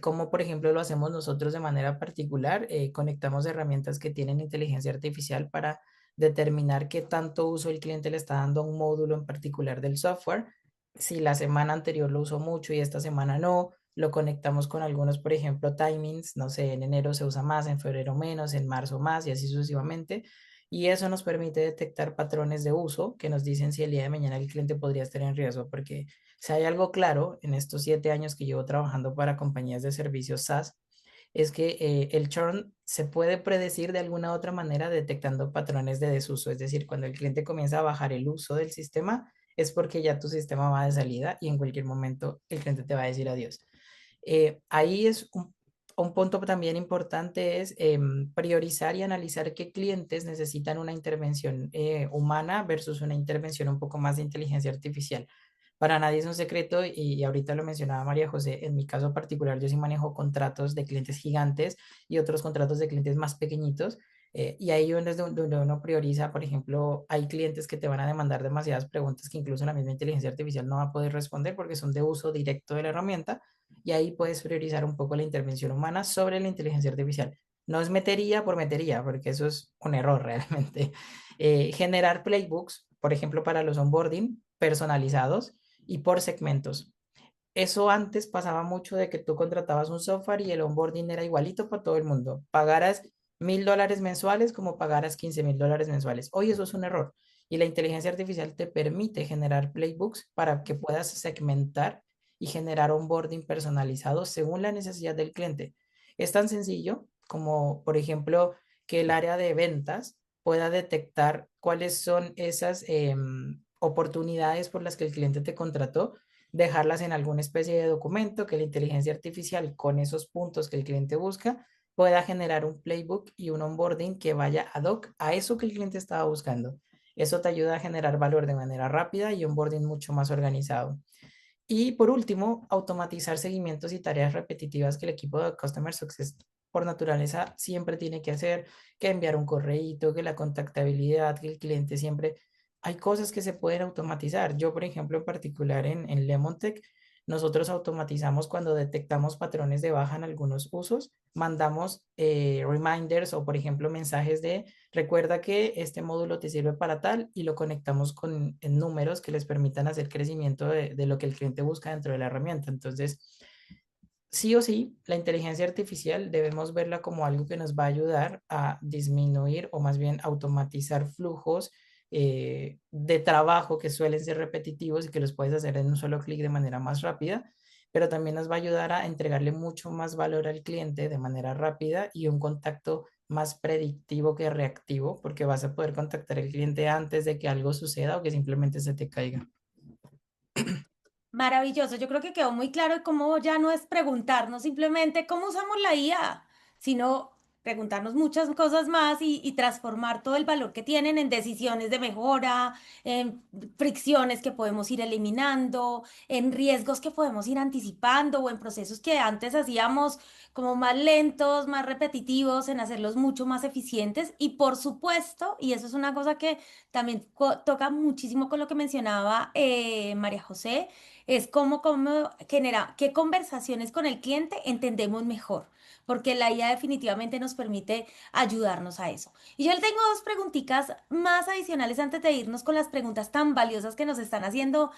Speaker 3: Como por ejemplo lo hacemos nosotros de manera particular, conectamos herramientas que tienen inteligencia artificial para determinar qué tanto uso el cliente le está dando a un módulo en particular del software. Si la semana anterior lo usó mucho y esta semana no, lo conectamos con algunos, por ejemplo, timings, no sé, en enero se usa más, en febrero menos, en marzo más y así sucesivamente. Y eso nos permite detectar patrones de uso que nos dicen si el día de mañana el cliente podría estar en riesgo, porque si hay algo claro en estos 7 años que llevo trabajando para compañías de servicios SaaS, es que el churn se puede predecir de alguna u otra manera detectando patrones de desuso. Es decir, cuando el cliente comienza a bajar el uso del sistema, es porque ya tu sistema va de salida y en cualquier momento el cliente te va a decir adiós. Ahí es un punto también importante es priorizar y analizar qué clientes necesitan una intervención humana versus una intervención un poco más de inteligencia artificial. Para nadie es un secreto y ahorita lo mencionaba María José, en mi caso particular yo sí manejo contratos de clientes gigantes y otros contratos de clientes más pequeñitos. Y ahí donde uno prioriza, por ejemplo, hay clientes que te van a demandar demasiadas preguntas que incluso la misma inteligencia artificial no va a poder responder porque son de uso directo de la herramienta y ahí puedes priorizar un poco la intervención humana sobre la inteligencia artificial. No es metería por metería, porque eso es un error realmente. Generar playbooks, por ejemplo, para los onboarding personalizados y por segmentos. Eso antes pasaba mucho de que tú contratabas un software y el onboarding era igualito para todo el mundo. Pagaras $1.000 mensuales como pagaras $15.000 mensuales. Hoy eso es un error. Y la inteligencia artificial te permite generar playbooks para que puedas segmentar y generar onboarding personalizado según la necesidad del cliente. Es tan sencillo como, por ejemplo, que el área de ventas pueda detectar cuáles son esas oportunidades por las que el cliente te contrató, dejarlas en alguna especie de documento que la inteligencia artificial con esos puntos que el cliente busca pueda generar un playbook y un onboarding que vaya ad hoc a eso que el cliente estaba buscando. Eso te ayuda a generar valor de manera rápida y onboarding mucho más organizado. Y por último, automatizar seguimientos y tareas repetitivas que el equipo de Customer Success por naturaleza siempre tiene que hacer, que enviar un correíto, que la contactabilidad, que el cliente siempre... Hay cosas que se pueden automatizar. Yo, por ejemplo, en particular en Lemontech, nosotros automatizamos cuando detectamos patrones de baja en algunos usos, mandamos reminders o, por ejemplo, mensajes de recuerda que este módulo te sirve para tal y lo conectamos con en números que les permitan hacer crecimiento de lo que el cliente busca dentro de la herramienta. Entonces, sí o sí, la inteligencia artificial debemos verla como algo que nos va a ayudar a disminuir o más bien automatizar flujos de trabajo que suelen ser repetitivos y que los puedes hacer en un solo clic de manera más rápida, pero también nos va a ayudar a entregarle mucho más valor al cliente de manera rápida y un contacto más predictivo que reactivo, porque vas a poder contactar al cliente antes de que algo suceda o que simplemente se te caiga.
Speaker 1: Maravilloso, yo creo que quedó muy claro cómo ya no es preguntarnos simplemente cómo usamos la IA, sino preguntarnos muchas cosas más y transformar todo el valor que tienen en decisiones de mejora, en fricciones que podemos ir eliminando, en riesgos que podemos ir anticipando o en procesos que antes hacíamos como más lentos, más repetitivos, en hacerlos mucho más eficientes. Y por supuesto, y eso es una cosa que también toca muchísimo con lo que mencionaba María José, es cómo genera, qué conversaciones con el cliente entendemos mejor, porque la IA definitivamente nos permite ayudarnos a eso. Y yo le tengo dos preguntitas más adicionales antes de irnos con las preguntas tan valiosas que nos están haciendo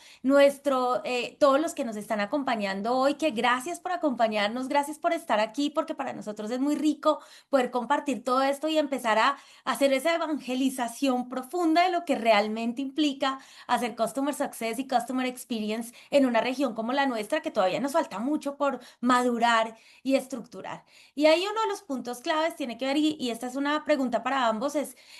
Speaker 1: todos los que nos están acompañando hoy, que gracias por acompañarnos, gracias por estar aquí, porque para nosotros es muy rico poder compartir todo esto y empezar a hacer esa evangelización profunda de lo que realmente implica hacer Customer Success y Customer Experience en una región como la nuestra, que todavía nos falta mucho por madurar y estructurar. Y ahí uno de los puntos claves tiene que ver, y esta es una pregunta para ambos,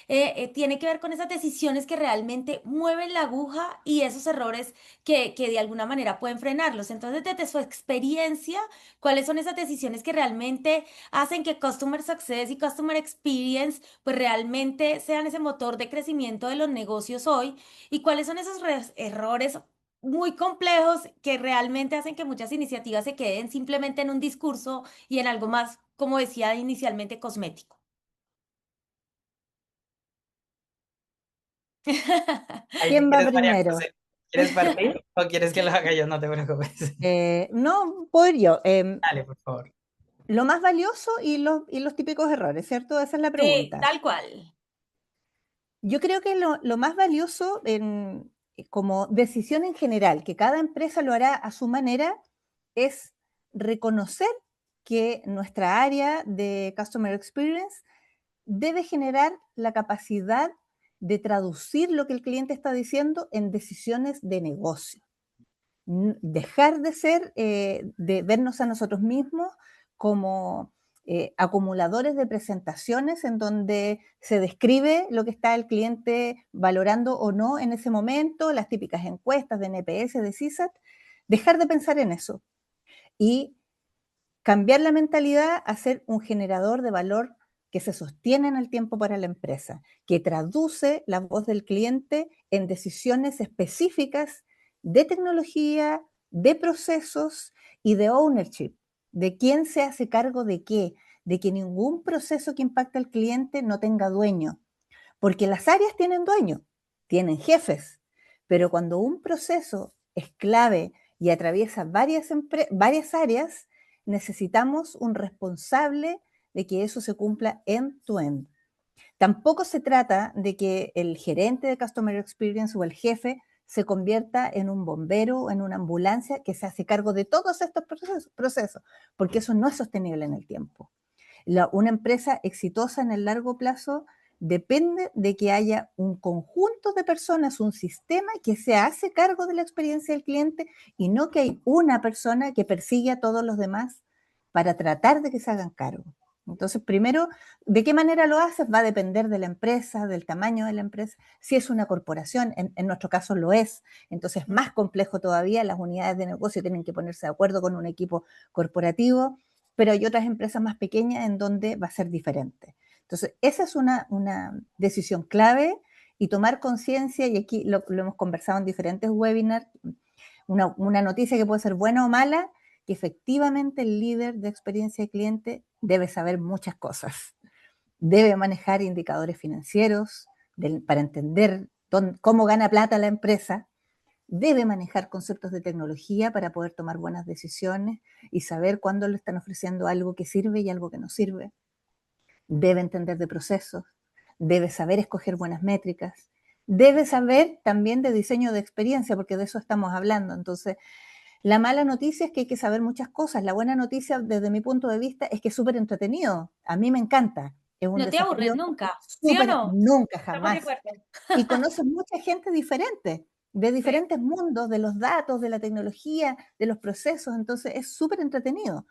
Speaker 1: tiene que ver con esas decisiones que realmente mueven la aguja y esos errores que de alguna manera pueden frenarlos. Entonces, desde su experiencia, ¿cuáles son esas decisiones que realmente hacen que Customer Success y Customer Experience pues realmente sean ese motor de crecimiento de los negocios hoy? ¿Y cuáles son esos errores muy complejos que realmente hacen que muchas iniciativas se queden simplemente en un discurso y en algo más, como decía inicialmente, cosmético?
Speaker 3: Ahí si
Speaker 2: ¿Quién va
Speaker 3: quieres, María
Speaker 2: primero?
Speaker 3: José, ¿quieres partir o quieres que lo haga yo? No te preocupes.
Speaker 2: No, puedo ir yo.
Speaker 3: Dale, por favor.
Speaker 2: Lo más valioso y los típicos errores, ¿cierto? Esa es la pregunta.
Speaker 1: Tal cual.
Speaker 2: Yo creo que lo más valioso como decisión en general, que cada empresa lo hará a su manera, es reconocer que nuestra área de Customer Experience debe generar la capacidad de traducir lo que el cliente está diciendo en decisiones de negocio. Dejar de ser, de vernos a nosotros mismos como acumuladores de presentaciones en donde se describe lo que está el cliente valorando o no en ese momento, las típicas encuestas de NPS, de CSAT, dejar de pensar en eso y cambiar la mentalidad a ser un generador de valor que se sostiene en el tiempo para la empresa, que traduce la voz del cliente en decisiones específicas de tecnología, de procesos y de ownership, de quién se hace cargo de qué, de que ningún proceso que impacte al cliente no tenga dueño, porque las áreas tienen dueño, tienen jefes, pero cuando un proceso es clave y atraviesa varias áreas, necesitamos un responsable de que eso se cumpla end-to-end. Tampoco se trata de que el gerente de Customer Experience o el jefe se convierta en un bombero o en una ambulancia que se hace cargo de todos estos procesos, porque eso no es sostenible en el tiempo. Una empresa exitosa en el largo plazo depende de que haya un conjunto de personas, un sistema que se hace cargo de la experiencia del cliente y no que hay una persona que persigue a todos los demás para tratar de que se hagan cargo. Entonces, primero, ¿de qué manera lo haces? Va a depender de la empresa, del tamaño de la empresa. Si es una corporación, en nuestro caso lo es, entonces más complejo todavía, las unidades de negocio tienen que ponerse de acuerdo con un equipo corporativo. pero hay otras empresas más pequeñas en donde va a ser diferente. Entonces, esa es una decisión clave y tomar conciencia, y aquí lo hemos conversado en diferentes webinars, una noticia que puede ser buena o mala, que efectivamente el líder de experiencia de cliente debe saber muchas cosas. Debe manejar indicadores financieros para entender cómo gana plata la empresa. Debe manejar conceptos de tecnología para poder tomar buenas decisiones y saber cuándo le están ofreciendo algo que sirve y algo que no sirve. Debe entender de procesos, debe saber escoger buenas métricas, debe saber también de diseño de experiencia, porque de eso estamos hablando. Entonces, la mala noticia es que hay que saber muchas cosas. La buena noticia, desde mi punto de vista, es que es súper entretenido. A mí me encanta. Es un
Speaker 1: No te aburres
Speaker 2: desafío
Speaker 1: nunca, ¿sí o
Speaker 2: súper,
Speaker 1: no?
Speaker 2: nunca,
Speaker 1: Estamos de
Speaker 2: jamás.
Speaker 1: acuerdo.
Speaker 2: Y conoces mucha gente diferente, de
Speaker 1: Sí.
Speaker 2: diferentes mundos, de los datos, de la tecnología, de los procesos. Entonces, es súper entretenido.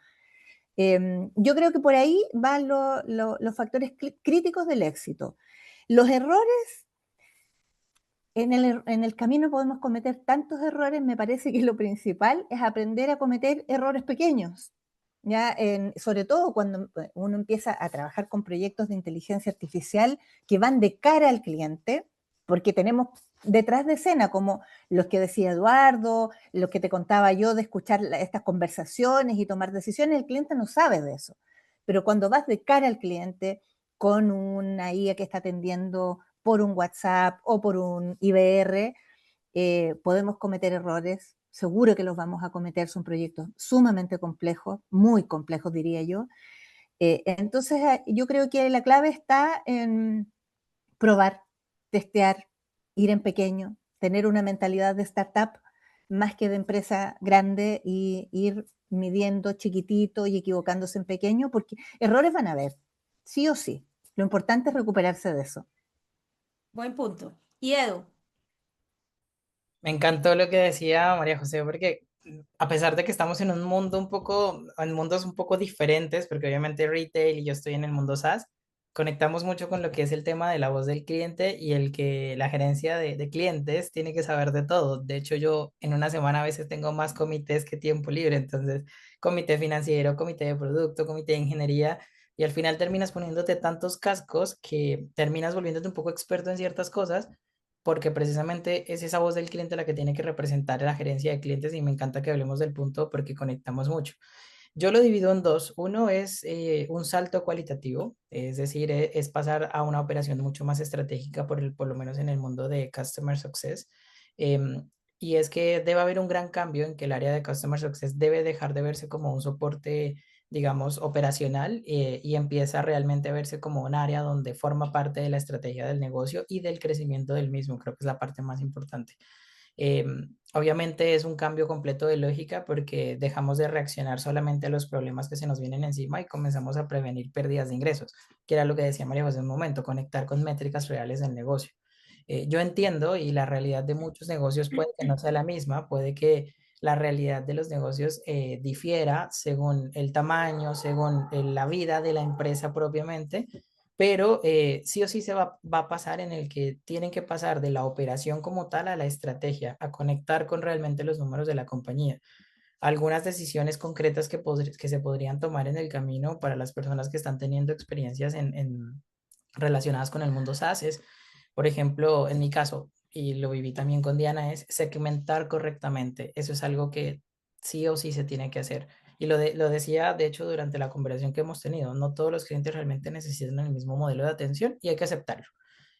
Speaker 2: Yo creo que por ahí van los factores críticos del éxito. Los errores, en el camino podemos cometer tantos errores, me parece que lo principal es aprender a cometer errores pequeños. ¿Ya? Sobre todo cuando uno empieza a trabajar con proyectos de inteligencia artificial que van de cara al cliente, porque tenemos detrás de escena, como los que decía Eduardo, los que te contaba yo de escuchar estas conversaciones y tomar decisiones, el cliente no sabe de eso. Pero cuando vas de cara al cliente con una IA que está atendiendo por un WhatsApp o por un IVR, podemos cometer errores, seguro que los vamos a cometer, son proyectos sumamente complejos, muy complejos diría yo. Entonces yo creo que la clave está en probar, testear, ir en pequeño, tener una mentalidad de startup más que de empresa grande y ir midiendo chiquitito y equivocándose en pequeño, porque errores van a haber, sí o sí. Lo importante es recuperarse de eso.
Speaker 1: Buen punto. Y Edu,
Speaker 3: Me encantó lo que decía María José, porque a pesar de que estamos en un mundo en mundos un poco diferentes, porque obviamente retail y yo estoy en el mundo SaaS, conectamos mucho con lo que es el tema de la voz del cliente y el que la gerencia de clientes tiene que saber de todo. De hecho, yo en una semana a veces tengo más comités que tiempo libre, entonces comité financiero, comité de producto, comité de ingeniería. Y al final terminas poniéndote tantos cascos que terminas volviéndote un poco experto en ciertas cosas porque precisamente es esa voz del cliente la que tiene que representar la gerencia de clientes y me encanta que hablemos del punto porque conectamos mucho. Yo lo divido en dos. Uno es un salto cualitativo, es decir, es pasar a una operación mucho más estratégica, por lo menos en el mundo de Customer Success. Y es que debe haber un gran cambio en que el área de Customer Success debe dejar de verse como un soporte, digamos, operacional y empieza realmente a verse como un área donde forma parte de la estrategia del negocio y del crecimiento del mismo. Creo que es la parte más importante. Obviamente es un cambio completo de lógica porque dejamos de reaccionar solamente a los problemas que se nos vienen encima y comenzamos a prevenir pérdidas de ingresos, que era lo que decía María José en un momento, conectar con métricas reales del negocio. Yo entiendo y la realidad de muchos negocios puede que no sea la misma, puede que la realidad de los negocios difiera según el tamaño, según la vida de la empresa propiamente, pero sí o sí va a pasar en el que tienen que pasar de la operación como tal a la estrategia, a conectar con realmente los números de la compañía. Algunas decisiones concretas que se podrían tomar en el camino para las personas que están teniendo experiencias relacionadas con el mundo SaaS es, por ejemplo, en mi caso, y lo viví también con Diana, es segmentar correctamente. Eso es algo que sí o sí se tiene que hacer. Y lo decía, de hecho, durante la conversación que hemos tenido, no todos los clientes realmente necesitan el mismo modelo de atención y hay que aceptarlo.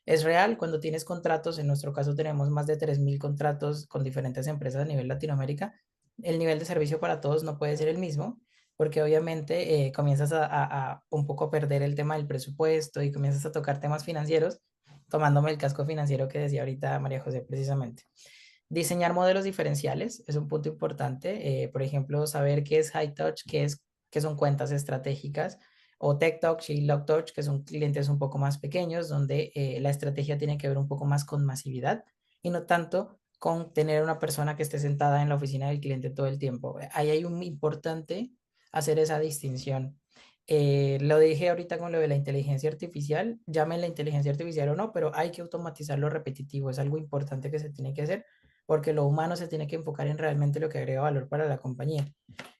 Speaker 3: Es real, cuando tienes contratos, en nuestro caso tenemos más de 3.000 contratos con diferentes empresas a nivel Latinoamérica, el nivel de servicio para todos no puede ser el mismo, porque obviamente comienzas a un poco perder el tema del presupuesto y comienzas a tocar temas financieros, tomándome el casco financiero que decía ahorita María José precisamente. Diseñar modelos diferenciales es un punto importante. Por ejemplo, saber qué es high touch, qué son cuentas estratégicas, o tech touch y low touch, que son clientes un poco más pequeños, donde la estrategia tiene que ver un poco más con masividad y no tanto con tener una persona que esté sentada en la oficina del cliente todo el tiempo. Ahí hay un importante hacer esa distinción. Lo dije ahorita con lo de la inteligencia artificial, llamen la inteligencia artificial o no, pero hay que automatizar lo repetitivo, es algo importante que se tiene que hacer porque lo humano se tiene que enfocar en realmente lo que agrega valor para la compañía.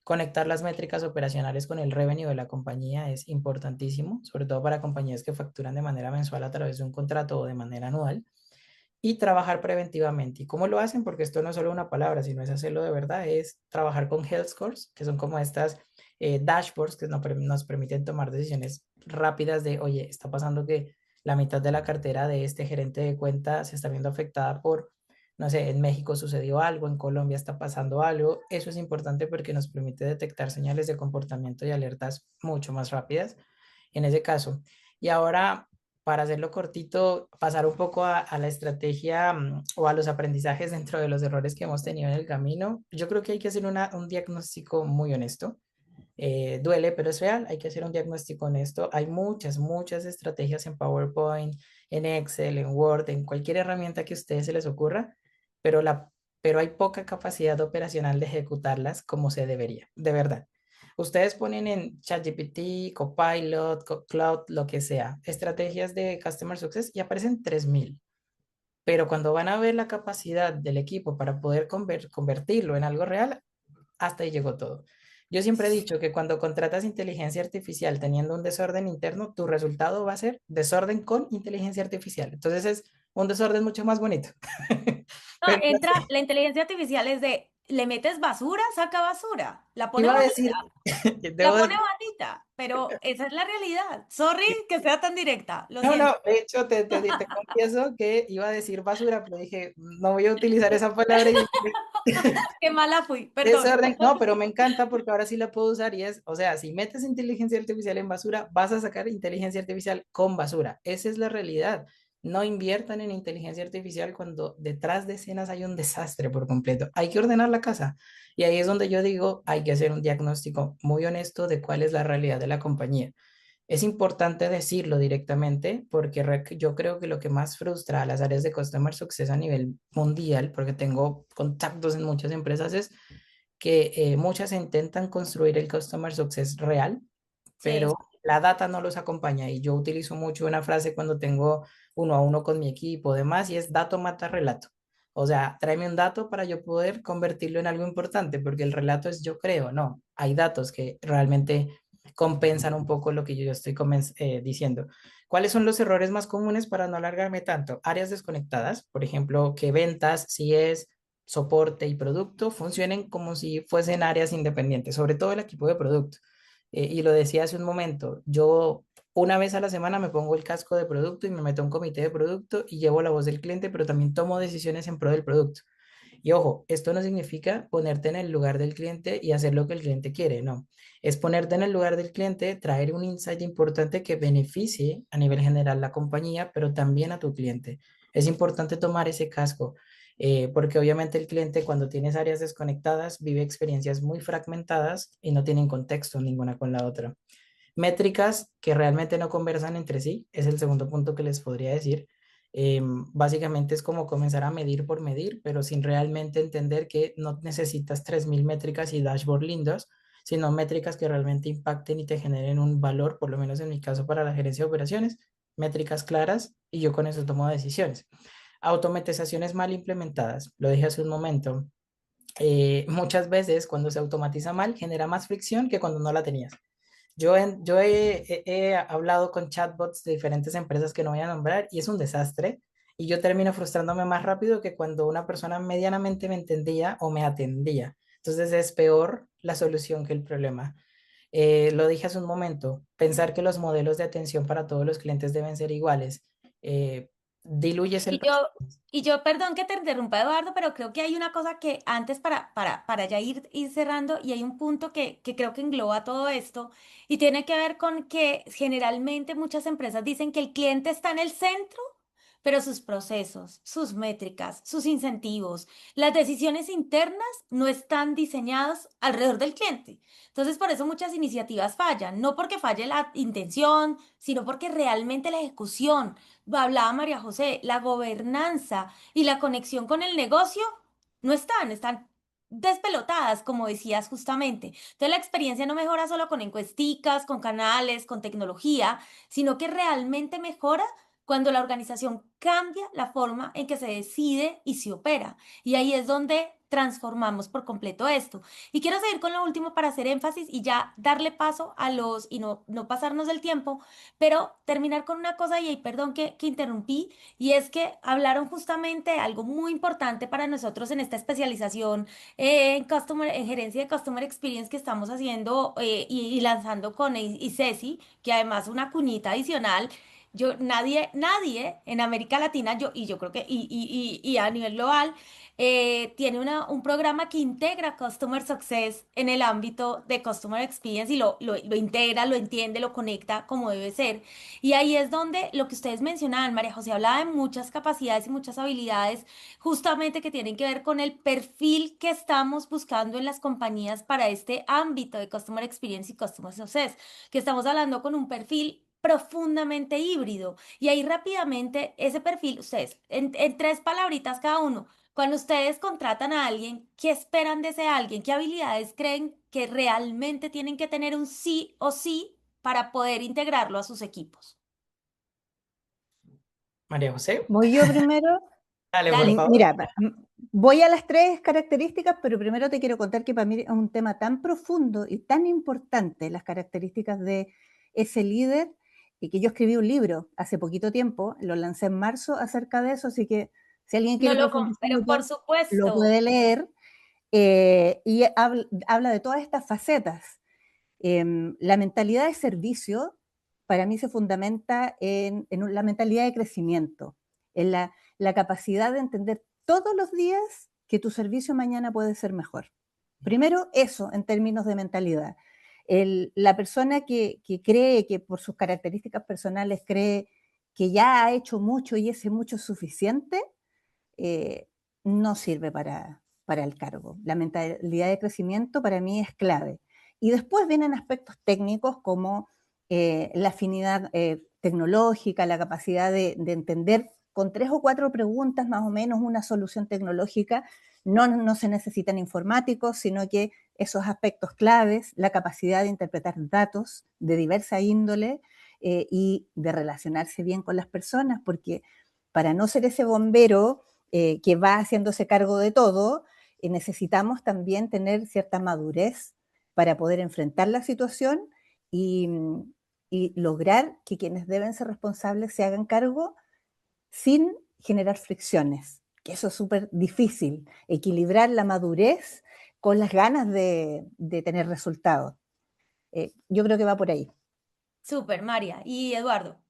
Speaker 3: Conectar las métricas operacionales con el revenue de la compañía es importantísimo, sobre todo para compañías que facturan de manera mensual a través de un contrato o de manera anual. Y trabajar preventivamente. ¿Y cómo lo hacen? Porque esto no es solo una palabra, sino es hacerlo de verdad, es trabajar con health scores, que son como estas dashboards que nos permiten tomar decisiones rápidas de, oye, está pasando que la mitad de la cartera de este gerente de cuenta se está viendo afectada por, no sé, en México sucedió algo, en Colombia está pasando algo. Eso es importante porque nos permite detectar señales de comportamiento y alertas mucho más rápidas en ese caso. Y ahora, para hacerlo cortito, pasar un poco a la estrategia o a los aprendizajes dentro de los errores que hemos tenido en el camino. Yo creo que hay que hacer un diagnóstico muy honesto. Duele, pero es real. Hay que hacer un diagnóstico honesto. Hay muchas estrategias en PowerPoint, en Excel, en Word, en cualquier herramienta que a ustedes se les ocurra, pero, pero hay poca capacidad operacional de ejecutarlas como se debería, de verdad. Ustedes ponen en ChatGPT, Copilot, Cloud, lo que sea, estrategias de Customer Success y aparecen 3000. Pero cuando van a ver la capacidad del equipo para poder convertirlo en algo real, hasta ahí llegó todo. Yo siempre he dicho que cuando contratas inteligencia artificial teniendo un desorden interno, tu resultado va a ser desorden con inteligencia artificial. Entonces es un desorden mucho más bonito.
Speaker 1: No,
Speaker 3: Pero no
Speaker 1: entra,
Speaker 3: sé,
Speaker 1: la inteligencia artificial es de, le metes basura, saca basura, la pone
Speaker 3: iba a
Speaker 1: bonita,
Speaker 3: decir,
Speaker 1: la
Speaker 3: debo
Speaker 1: pone
Speaker 3: decir,
Speaker 1: bonita, pero esa es la realidad. Sorry que sea tan directa, lo
Speaker 3: no,
Speaker 1: siento.
Speaker 3: no, de hecho te confieso que iba a decir basura, pero dije, no voy a utilizar esa palabra y dije,
Speaker 1: Qué mala fui, perdón.
Speaker 3: desorden, no, pero me encanta porque ahora sí la puedo usar y es, o sea, si metes inteligencia artificial en basura, vas a sacar inteligencia artificial con basura. Esa es la realidad. No inviertan en inteligencia artificial cuando detrás de escenas hay un desastre por completo. Hay que ordenar la casa. Y ahí es donde yo digo, hay que hacer un diagnóstico muy honesto de cuál es la realidad de la compañía. Es importante decirlo directamente porque yo creo que lo que más frustra a las áreas de Customer Success a nivel mundial, porque tengo contactos en muchas empresas, es que muchas intentan construir el Customer Success real,
Speaker 1: Sí.
Speaker 3: pero la data no los acompaña. Y yo utilizo mucho una frase cuando tengo uno a uno con mi equipo, demás, y es dato mata relato. O sea, tráeme un dato para yo poder convertirlo en algo importante, porque el relato es yo creo, no. Hay datos que realmente compensan un poco lo que yo estoy diciendo. ¿Cuáles son los errores más comunes para no alargarme tanto? Áreas desconectadas, por ejemplo, que ventas, si es soporte y producto funcionen como si fuesen áreas independientes, sobre todo el equipo de producto. Y lo decía hace un momento, yo una vez a la semana me pongo el casco de producto y me meto a un comité de producto y llevo la voz del cliente, pero también tomo decisiones en pro del producto. Y ojo, esto no significa ponerte en el lugar del cliente y hacer lo que el cliente quiere, no. Es ponerte en el lugar del cliente, traer un insight importante que beneficie a nivel general la compañía, pero también a tu cliente. Es importante tomar ese casco, porque obviamente el cliente cuando tienes áreas desconectadas vive experiencias muy fragmentadas y no tienen contexto ninguna con la otra. Métricas que realmente no conversan entre sí, es el segundo punto que les podría decir. Básicamente es como comenzar a medir por medir, pero sin realmente entender que no necesitas 3000 métricas y dashboard lindos, sino métricas que realmente impacten y te generen un valor, por lo menos en mi caso para la gerencia de operaciones, métricas claras y yo con eso tomo decisiones. Automatizaciones mal implementadas, lo dije hace un momento. Muchas veces cuando se automatiza mal genera más fricción que cuando no la tenías. Yo he hablado con chatbots de diferentes empresas que no voy a nombrar y es un desastre. Y yo termino frustrándome más rápido que cuando una persona medianamente me entendía o me atendía. Entonces es peor la solución que el problema. Lo dije hace un momento, pensar que los modelos de atención para todos los clientes deben ser iguales. Diluyes el...
Speaker 1: Y yo, y yo, perdón que te interrumpa, Eduardo, pero creo que hay una cosa que antes para ya ir cerrando, y hay un punto que creo que engloba todo esto, y tiene que ver con que generalmente muchas empresas dicen que el cliente está en el centro, pero sus procesos, sus métricas, sus incentivos, las decisiones internas no están diseñadas alrededor del cliente. Entonces, por eso muchas iniciativas fallan, no porque falle la intención, sino porque realmente la ejecución, hablaba María José, la gobernanza y la conexión con el negocio no están despelotadas, como decías justamente. Entonces la experiencia no mejora solo con encuesticas, con canales, con tecnología, sino que realmente mejora cuando la organización cambia la forma en que se decide y se opera. Y ahí es donde transformamos por completo esto. Y quiero seguir con lo último para hacer énfasis y ya darle paso a los, y no pasarnos del tiempo, pero terminar con una cosa, y ahí perdón que interrumpí, y es que hablaron justamente de algo muy importante para nosotros en esta especialización en gerencia de Customer Experience que estamos haciendo y lanzando con ICESI, que además una cuñita adicional. Nadie en América Latina, yo creo que, y a nivel global, tiene un programa que integra Customer Success en el ámbito de Customer Experience y lo integra, lo entiende, lo conecta como debe ser. Y ahí es donde lo que ustedes mencionaban, María José, hablaba de muchas capacidades y muchas habilidades justamente que tienen que ver con el perfil que estamos buscando en las compañías para este ámbito de Customer Experience y Customer Success, que estamos hablando con un perfil profundamente híbrido. Y ahí rápidamente ese perfil, ustedes, en tres palabritas cada uno, cuando ustedes contratan a alguien, ¿qué esperan de ese alguien? ¿Qué habilidades creen que realmente tienen que tener un sí o sí para poder integrarlo a sus equipos?
Speaker 3: María José,
Speaker 2: Voy yo primero.
Speaker 3: dale, por
Speaker 1: Dale.
Speaker 3: favor.
Speaker 2: Mira, voy a las tres características, pero primero te quiero contar que para mí es un tema tan profundo y tan importante las características de ese líder, y que yo escribí un libro hace poquito tiempo, lo lancé en marzo acerca de eso, así que si alguien
Speaker 1: No
Speaker 2: quiere
Speaker 1: lo,
Speaker 2: profundizar
Speaker 1: pero por
Speaker 2: lo
Speaker 1: supuesto.
Speaker 2: puede leer, y habla de todas estas facetas. La mentalidad de servicio para mí se fundamenta en la mentalidad de crecimiento, en la capacidad de entender todos los días que tu servicio mañana puede ser mejor. Primero, eso en términos de mentalidad. La persona que cree que por sus características personales cree que ya ha hecho mucho y ese mucho es suficiente, eh, no sirve para el cargo. La mentalidad de crecimiento para mí es clave. Y después vienen aspectos técnicos como la afinidad tecnológica, la capacidad de entender con 3 o 4 preguntas más o menos una solución tecnológica. No se necesitan informáticos, sino que esos aspectos claves, la capacidad de interpretar datos de diversa índole y de relacionarse bien con las personas, porque para no ser ese bombero que va haciéndose cargo de todo, necesitamos también tener cierta madurez para poder enfrentar la situación y, y lograr que quienes deben ser responsables se hagan cargo sin generar fricciones, que eso es súper difícil, equilibrar la madurez con las ganas de tener resultados. Yo creo que va por ahí.
Speaker 1: Súper, María. Y Eduardo.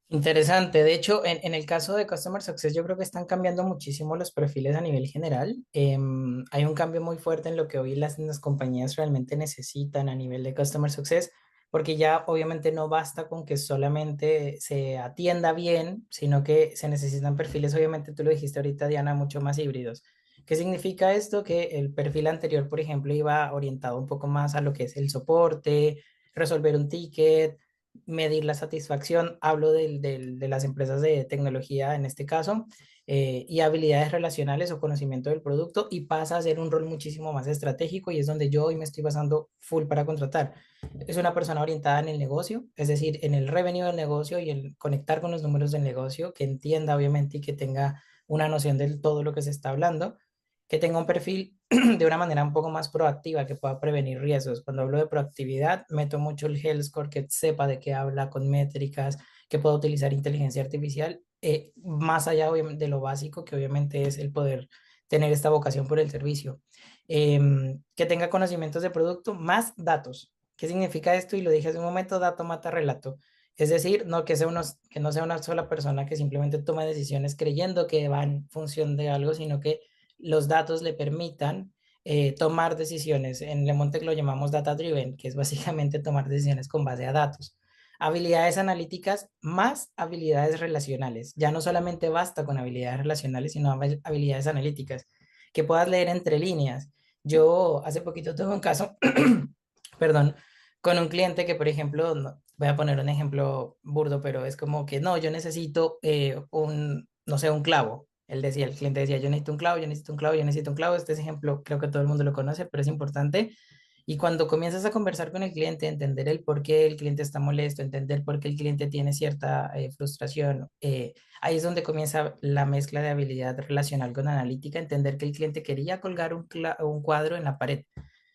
Speaker 3: Interesante. De hecho, en el caso de Customer Success, yo creo que están cambiando muchísimo los perfiles a nivel general. Hay un cambio muy fuerte en lo que hoy las compañías realmente necesitan a nivel de Customer Success, porque ya obviamente no basta con que solamente se atienda bien, sino que se necesitan perfiles, obviamente tú lo dijiste ahorita, Diana, mucho más híbridos. ¿Qué significa esto? Que el perfil anterior, por ejemplo, iba orientado un poco más a lo que es el soporte, resolver un ticket, medir la satisfacción, hablo de las empresas de tecnología en este caso, y habilidades relacionales o conocimiento del producto, y pasa a ser un rol muchísimo más estratégico, y es donde yo hoy me estoy basando full para contratar. Es una persona orientada en el negocio, es decir, en el revenue del negocio y el conectar con los números del negocio, que entienda obviamente y que tenga una noción de todo lo que se está hablando, que tenga un perfil de una manera un poco más proactiva, que pueda prevenir riesgos. Cuando hablo de proactividad, meto mucho el health score, que sepa de qué habla con métricas, que pueda utilizar inteligencia artificial, más allá de lo básico, que obviamente es el poder tener esta vocación por el servicio. Que tenga conocimientos de producto, más datos. ¿Qué significa esto? Y lo dije hace un momento, dato mata relato. Es decir, que no sea una sola persona que simplemente tome decisiones creyendo que va en función de algo, sino que los datos le permitan tomar decisiones. En Le Montec lo llamamos data driven, que es básicamente tomar decisiones con base a datos. Habilidades analíticas más habilidades relacionales. Ya no solamente basta con habilidades relacionales, sino habilidades analíticas, que puedas leer entre líneas. Yo hace poquito tuve un caso, perdón, con un cliente que, por ejemplo, voy a poner un ejemplo burdo, pero es como que no, yo necesito no sé, un clavo. Él decía, el cliente decía, yo necesito un clavo, yo necesito un clavo, yo necesito un clavo. Este ejemplo creo que todo el mundo lo conoce, pero es importante. Y cuando comienzas a conversar con el cliente, entender el por qué el cliente está molesto, entender por qué el cliente tiene cierta frustración, ahí es donde comienza la mezcla de habilidad relacional con analítica, entender que el cliente quería colgar un cuadro en la pared.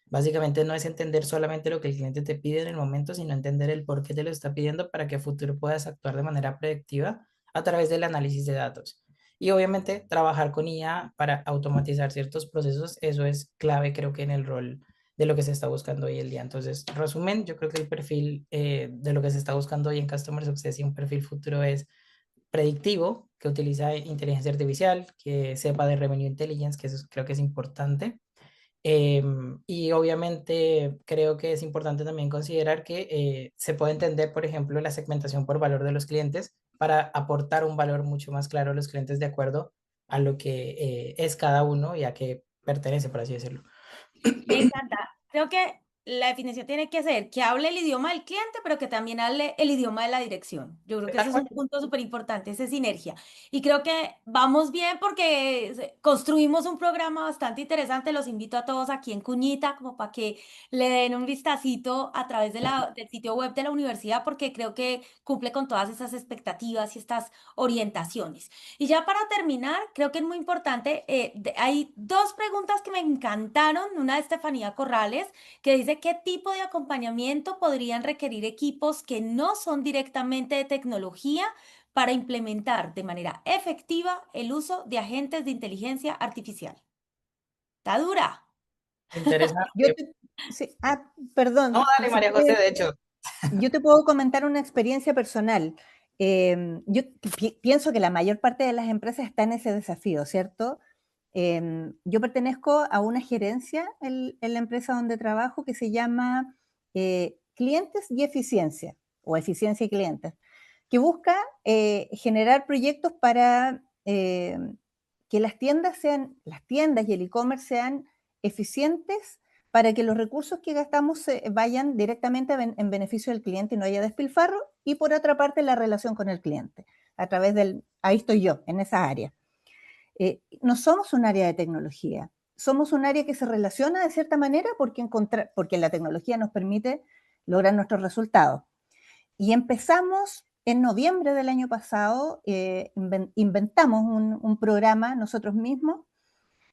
Speaker 3: Básicamente no es entender solamente lo que el cliente te pide en el momento, sino entender el por qué te lo está pidiendo para que a futuro puedas actuar de manera predictiva a través del análisis de datos. Y obviamente trabajar con IA para automatizar ciertos procesos, eso es clave creo que en el rol de lo que se está buscando hoy en día. Entonces, resumen, yo creo que el perfil de lo que se está buscando hoy en Customer Success y un perfil futuro es predictivo, que utiliza inteligencia artificial, que sepa de Revenue Intelligence, que eso creo que es importante. Y obviamente creo que es importante también considerar que se puede entender, por ejemplo, la segmentación por valor de los clientes para aportar un valor mucho más claro a los clientes de acuerdo a lo que es cada uno y a qué pertenece, por así decirlo.
Speaker 1: Me encanta. Creo que la definición tiene que ser que hable el idioma del cliente, pero que también hable el idioma de la dirección. Yo creo que ese
Speaker 3: Tal
Speaker 1: es
Speaker 3: cual.
Speaker 1: un punto súper importante, esa sinergia. Y creo que vamos bien porque construimos un programa bastante interesante. Los invito a todos aquí en Cuñita, como para que le den un vistacito a través de del sitio web de la universidad, porque creo que cumple con todas esas expectativas y estas orientaciones. Y ya para terminar, creo que es muy importante, hay dos preguntas que me encantaron, una de Estefanía Corrales, que dice qué tipo de acompañamiento podrían requerir equipos que no son directamente de tecnología para implementar de manera efectiva el uso de agentes de inteligencia artificial. Está dura.
Speaker 2: Yo
Speaker 3: Interesante.
Speaker 2: te, sí,
Speaker 3: No,
Speaker 2: perdón,
Speaker 3: dale,
Speaker 2: si
Speaker 3: María José,
Speaker 2: puedes,
Speaker 3: de hecho.
Speaker 2: yo te puedo comentar una experiencia personal. Yo pienso que la mayor parte de las empresas está en ese desafío, ¿cierto? Yo pertenezco a una gerencia en la empresa donde trabajo que se llama Clientes y Eficiencia, o Eficiencia y Clientes, que busca generar proyectos para que las tiendas y el e-commerce sean eficientes para que los recursos que gastamos vayan directamente en beneficio del cliente y no haya despilfarro, y por otra parte la relación con el cliente, a través ahí estoy yo, en esa área. No somos un área de tecnología, somos un área que se relaciona de cierta manera porque la tecnología nos permite lograr nuestros resultados. Y empezamos en noviembre del año pasado, inventamos un programa nosotros mismos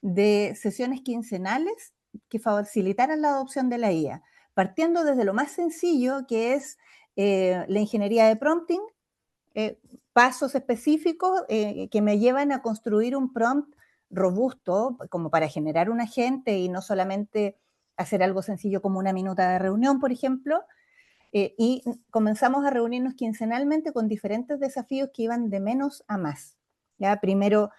Speaker 2: de sesiones quincenales que facilitaran la adopción de la IA, partiendo desde lo más sencillo, que es la ingeniería de prompting, eh, pasos específicos que me llevan a construir un prompt robusto como para generar un agente y no solamente hacer algo sencillo como una minuta de reunión, por ejemplo. Y comenzamos a reunirnos quincenalmente con diferentes desafíos que iban de menos a más. ¿Ya? Primero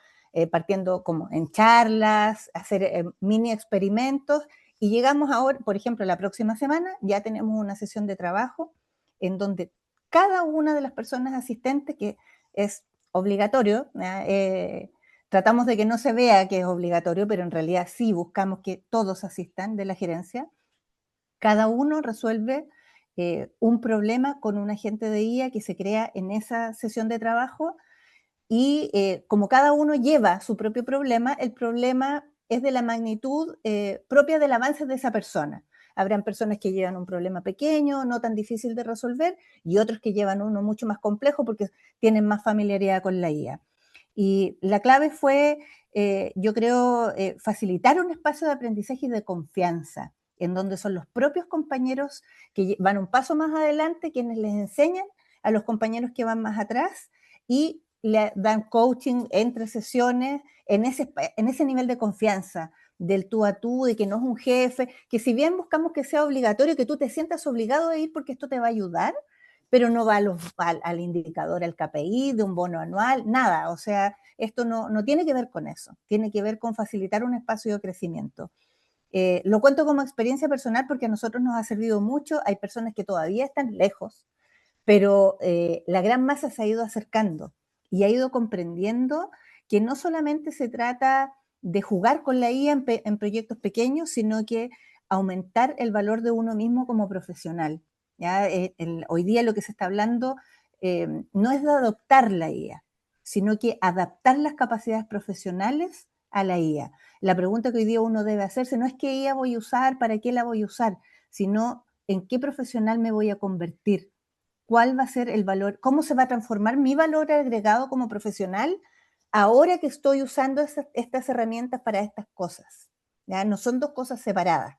Speaker 2: partiendo como en charlas, hacer mini experimentos, y llegamos ahora, por ejemplo, la próxima semana ya tenemos una sesión de trabajo en donde cada una de las personas asistentes, que es obligatorio, tratamos de que no se vea que es obligatorio, pero en realidad sí buscamos que todos asistan de la gerencia, cada uno resuelve un problema con un agente de IA que se crea en esa sesión de trabajo, y como cada uno lleva su propio problema, el problema es de la magnitud propia del avance de esa persona. Habrán personas que llevan un problema pequeño, no tan difícil de resolver, y otros que llevan uno mucho más complejo porque tienen más familiaridad con la IA. Y la clave fue, yo creo, facilitar un espacio de aprendizaje y de confianza, en donde son los propios compañeros que van un paso más adelante quienes les enseñan a los compañeros que van más atrás, y le dan coaching entre sesiones en ese nivel de confianza, del tú a tú, de que no es un jefe, que si bien buscamos que sea obligatorio, que tú te sientas obligado a ir porque esto te va a ayudar, pero no va al indicador, al KPI, de un bono anual, nada. O sea, esto no tiene que ver con eso, tiene que ver con facilitar un espacio de crecimiento. Lo cuento como experiencia personal porque a nosotros nos ha servido mucho. Hay personas que todavía están lejos, pero la gran masa se ha ido acercando y ha ido comprendiendo que no solamente se trata de jugar con la IA en proyectos pequeños, sino que aumentar el valor de uno mismo como profesional. ¿Ya? Hoy día lo que se está hablando no es de adoptar la IA, sino que adaptar las capacidades profesionales a la IA. La pregunta que hoy día uno debe hacerse no es qué IA voy a usar, para qué la voy a usar, sino en qué profesional me voy a convertir, cuál va a ser el valor, cómo se va a transformar mi valor agregado como profesional ahora que estoy usando estas herramientas para estas cosas. ¿Ya? No son dos cosas separadas.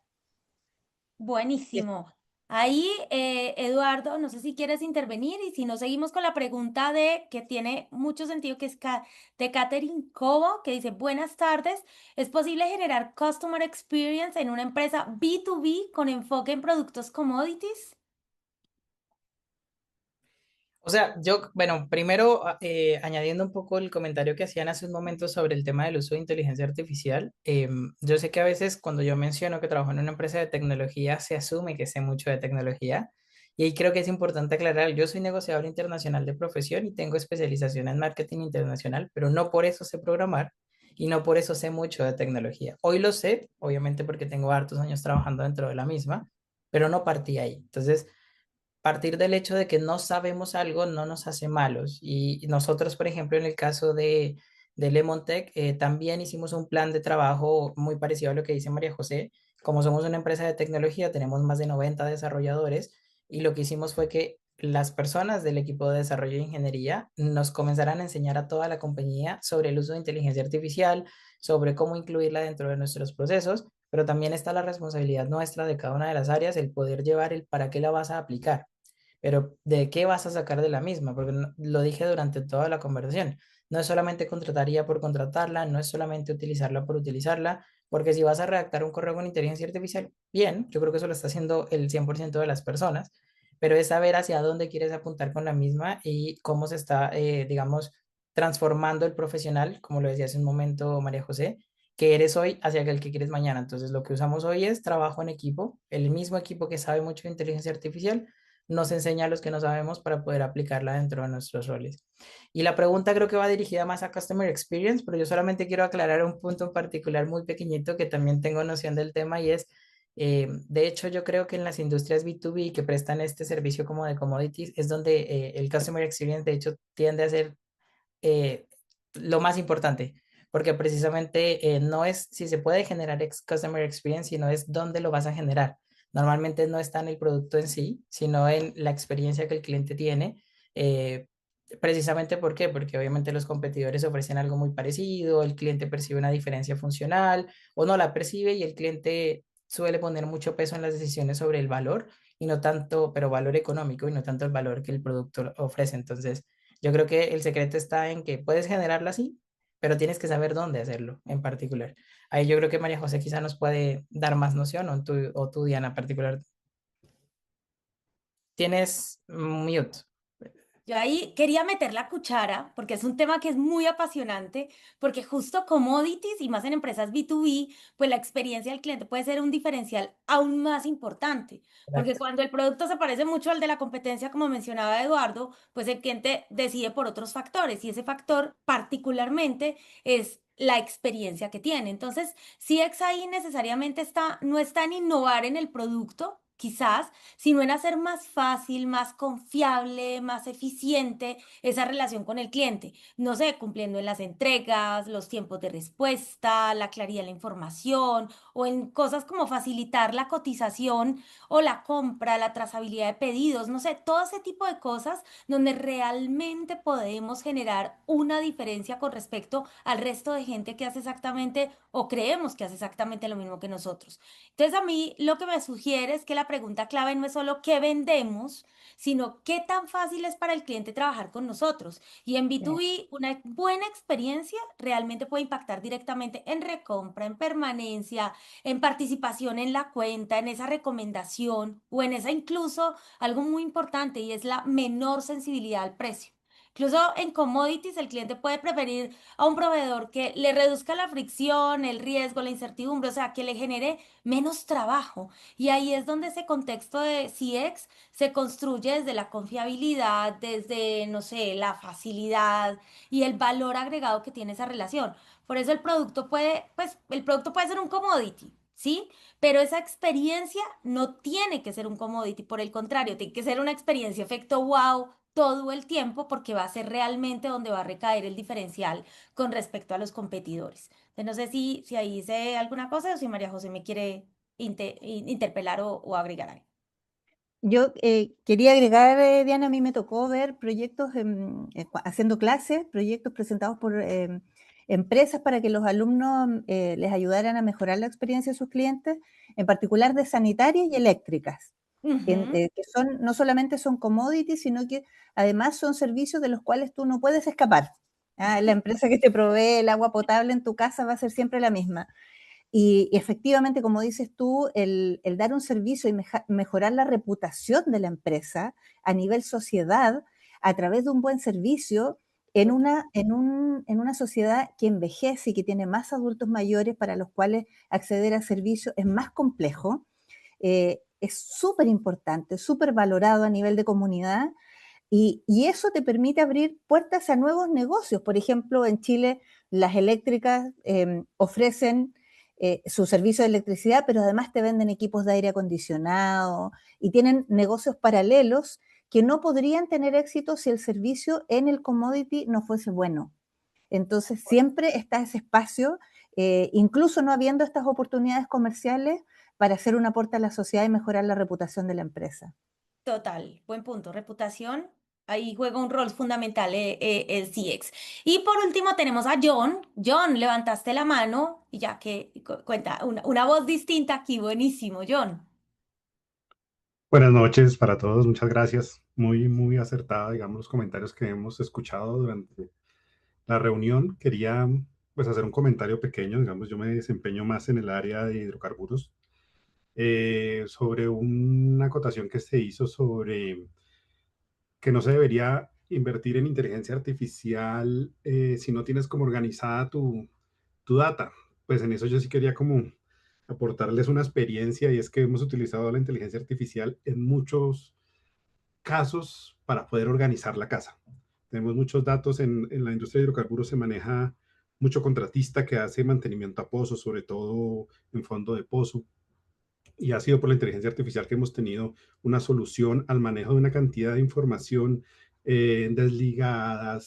Speaker 1: Buenísimo. Ahí, Eduardo, no sé si quieres intervenir y si no, seguimos con la pregunta de que tiene mucho sentido, que es de Catherine Cobo, que dice, buenas tardes, ¿es posible generar Customer Experience en una empresa B2B con enfoque en productos commodities?
Speaker 3: O sea, yo, bueno, primero añadiendo un poco el comentario que hacían hace un momento sobre el tema del uso de inteligencia artificial, yo sé que a veces cuando yo menciono que trabajo en una empresa de tecnología se asume que sé mucho de tecnología y ahí creo que es importante aclarar, yo soy negociador internacional de profesión y tengo especialización en marketing internacional, pero no por eso sé programar y no por eso sé mucho de tecnología. Hoy lo sé, obviamente porque tengo hartos años trabajando dentro de la misma, pero no partí ahí. Entonces, partir del hecho de que no sabemos algo no nos hace malos. Y nosotros, por ejemplo, en el caso de Lemon Tech, también hicimos un plan de trabajo muy parecido a lo que dice María José. Como somos una empresa de tecnología, tenemos más de 90 desarrolladores y lo que hicimos fue que las personas del equipo de desarrollo de ingeniería nos comenzaran a enseñar a toda la compañía sobre el uso de inteligencia artificial, sobre cómo incluirla dentro de nuestros procesos, pero también está la responsabilidad nuestra de cada una de las áreas, el poder llevar el para qué la vas a aplicar. Pero ¿de qué vas a sacar de la misma? Porque lo dije durante toda la conversación. No es solamente contrataría por contratarla, no es solamente utilizarla por utilizarla, porque si vas a redactar un correo con inteligencia artificial, bien, yo creo que eso lo está haciendo el 100% de las personas, pero es saber hacia dónde quieres apuntar con la misma y cómo se está, digamos, transformando el profesional, como lo decía hace un momento María José, que eres hoy hacia el que quieres mañana. Entonces, lo que usamos hoy es trabajo en equipo, el mismo equipo que sabe mucho de inteligencia artificial nos enseña a los que no sabemos para poder aplicarla dentro de nuestros roles. Y la pregunta creo que va dirigida más a Customer Experience, pero yo solamente quiero aclarar un punto en particular muy pequeñito que también tengo noción del tema y es, de hecho, yo creo que en las industrias B2B que prestan este servicio como de commodities es donde el Customer Experience de hecho tiende a ser eh, lo más importante, porque precisamente no es si se puede generar customer experience, sino es dónde lo vas a generar. Normalmente no está en el producto en sí, sino en la experiencia que el cliente tiene. eh, Precisamente ¿por qué? Porque obviamente los competidores ofrecen algo muy parecido, el cliente percibe una diferencia funcional o no la percibe y el cliente suele poner mucho peso en las decisiones sobre el valor y no tanto, pero valor económico y no tanto el valor que el producto ofrece. Entonces, yo creo que el secreto está en que puedes generarla así, pero tienes que saber dónde hacerlo en particular. Ahí yo creo que María José quizá nos puede dar más noción o tú, Diana, en particular. Tienes mute.
Speaker 1: Yo ahí quería meter la cuchara porque es un tema que es muy apasionante, porque justo commodities y más en empresas B2B, pues la experiencia del cliente puede ser un diferencial aún más importante, porque
Speaker 3: Exacto.
Speaker 1: cuando el producto se parece mucho al de la competencia, como mencionaba Eduardo, pues el cliente decide por otros factores y ese factor particularmente es la experiencia que tiene. Entonces, CX ahí necesariamente no está en innovar en el producto. Quizás, sino en hacer más fácil, más confiable, más eficiente esa relación con el cliente. No sé, cumpliendo en las entregas, los tiempos de respuesta, la claridad de la información o en cosas como facilitar la cotización o la compra, la trazabilidad de pedidos, no sé, todo ese tipo de cosas donde realmente podemos generar una diferencia con respecto al resto de gente que hace exactamente o creemos que hace exactamente lo mismo que nosotros. Entonces, a mí lo que me sugiere es que la pregunta clave no es solo qué vendemos, sino qué tan fácil es para el cliente trabajar con nosotros. Y en
Speaker 2: Sí.
Speaker 1: B2B, una buena experiencia realmente puede impactar directamente en recompra, en permanencia, en participación en la cuenta, en esa recomendación o en esa incluso algo muy importante y es la menor sensibilidad al precio. Incluso en commodities el cliente puede preferir a un proveedor que le reduzca la fricción, el riesgo, la incertidumbre, o sea, que le genere menos trabajo. Y ahí es donde ese contexto de CX se construye desde la confiabilidad, desde, no sé, la facilidad y el valor agregado que tiene esa relación. Por eso el producto puede, pues, el producto puede ser un commodity. ¿Sí? Pero esa experiencia no tiene que ser un commodity, por el contrario, tiene que ser una experiencia efecto wow todo el tiempo porque va a ser realmente donde va a recaer el diferencial con respecto a los competidores. No sé si ahí hice alguna cosa o si María José me quiere. interpelar o agregar algo.
Speaker 2: Yo quería agregar, Diana, a mí me tocó ver proyectos haciendo clases, proyectos presentados por empresas para que los alumnos les ayudaran a mejorar la experiencia de sus clientes, en particular de sanitarias y eléctricas,
Speaker 1: Ujú.
Speaker 2: que son, no solamente son commodities, sino que además son servicios de los cuales tú no puedes escapar. Ah, la empresa que te provee el agua potable en tu casa va a ser siempre la misma. Y efectivamente, como dices tú, el dar un servicio y mejorar la reputación de la empresa a nivel sociedad a través de un buen servicio
Speaker 1: Total.
Speaker 2: en una sociedad que envejece y que tiene más adultos mayores para los cuales acceder a servicios es más complejo, es súper importante, súper valorado a nivel de comunidad y eso te permite abrir puertas a nuevos negocios. Por ejemplo, en Chile las eléctricas ofrecen su servicio de electricidad, pero además te venden equipos de aire acondicionado y tienen negocios paralelos que no podrían tener éxito si el servicio en el commodity no fuese bueno. Entonces siempre está ese espacio, incluso no habiendo estas oportunidades comerciales, para hacer un aporte a la sociedad y mejorar la reputación de la empresa.
Speaker 1: Total, buen punto. Reputación, ahí juega un rol fundamental el CX. Y por último tenemos a John. John, levantaste la mano y ya que cuenta una voz distinta aquí, buenísimo, John.
Speaker 4: Buenas noches para todos, muchas gracias. Muy, muy acertada, digamos, los comentarios que hemos escuchado durante la reunión. Quería, pues, hacer un comentario pequeño, digamos, yo me desempeño más en el área de hidrocarburos, sobre una acotación que se hizo sobre que no se debería invertir en inteligencia artificial si no tienes como organizada tu data. Pues en eso yo sí quería como aportarles una experiencia y es que hemos utilizado la inteligencia artificial en muchos casos para poder organizar la casa. Tenemos muchos datos en la industria de hidrocarburos, se maneja mucho contratista que hace mantenimiento a pozos, sobre todo en fondo de pozo, y ha sido por la inteligencia artificial que hemos tenido una solución al manejo de una cantidad de información desligada,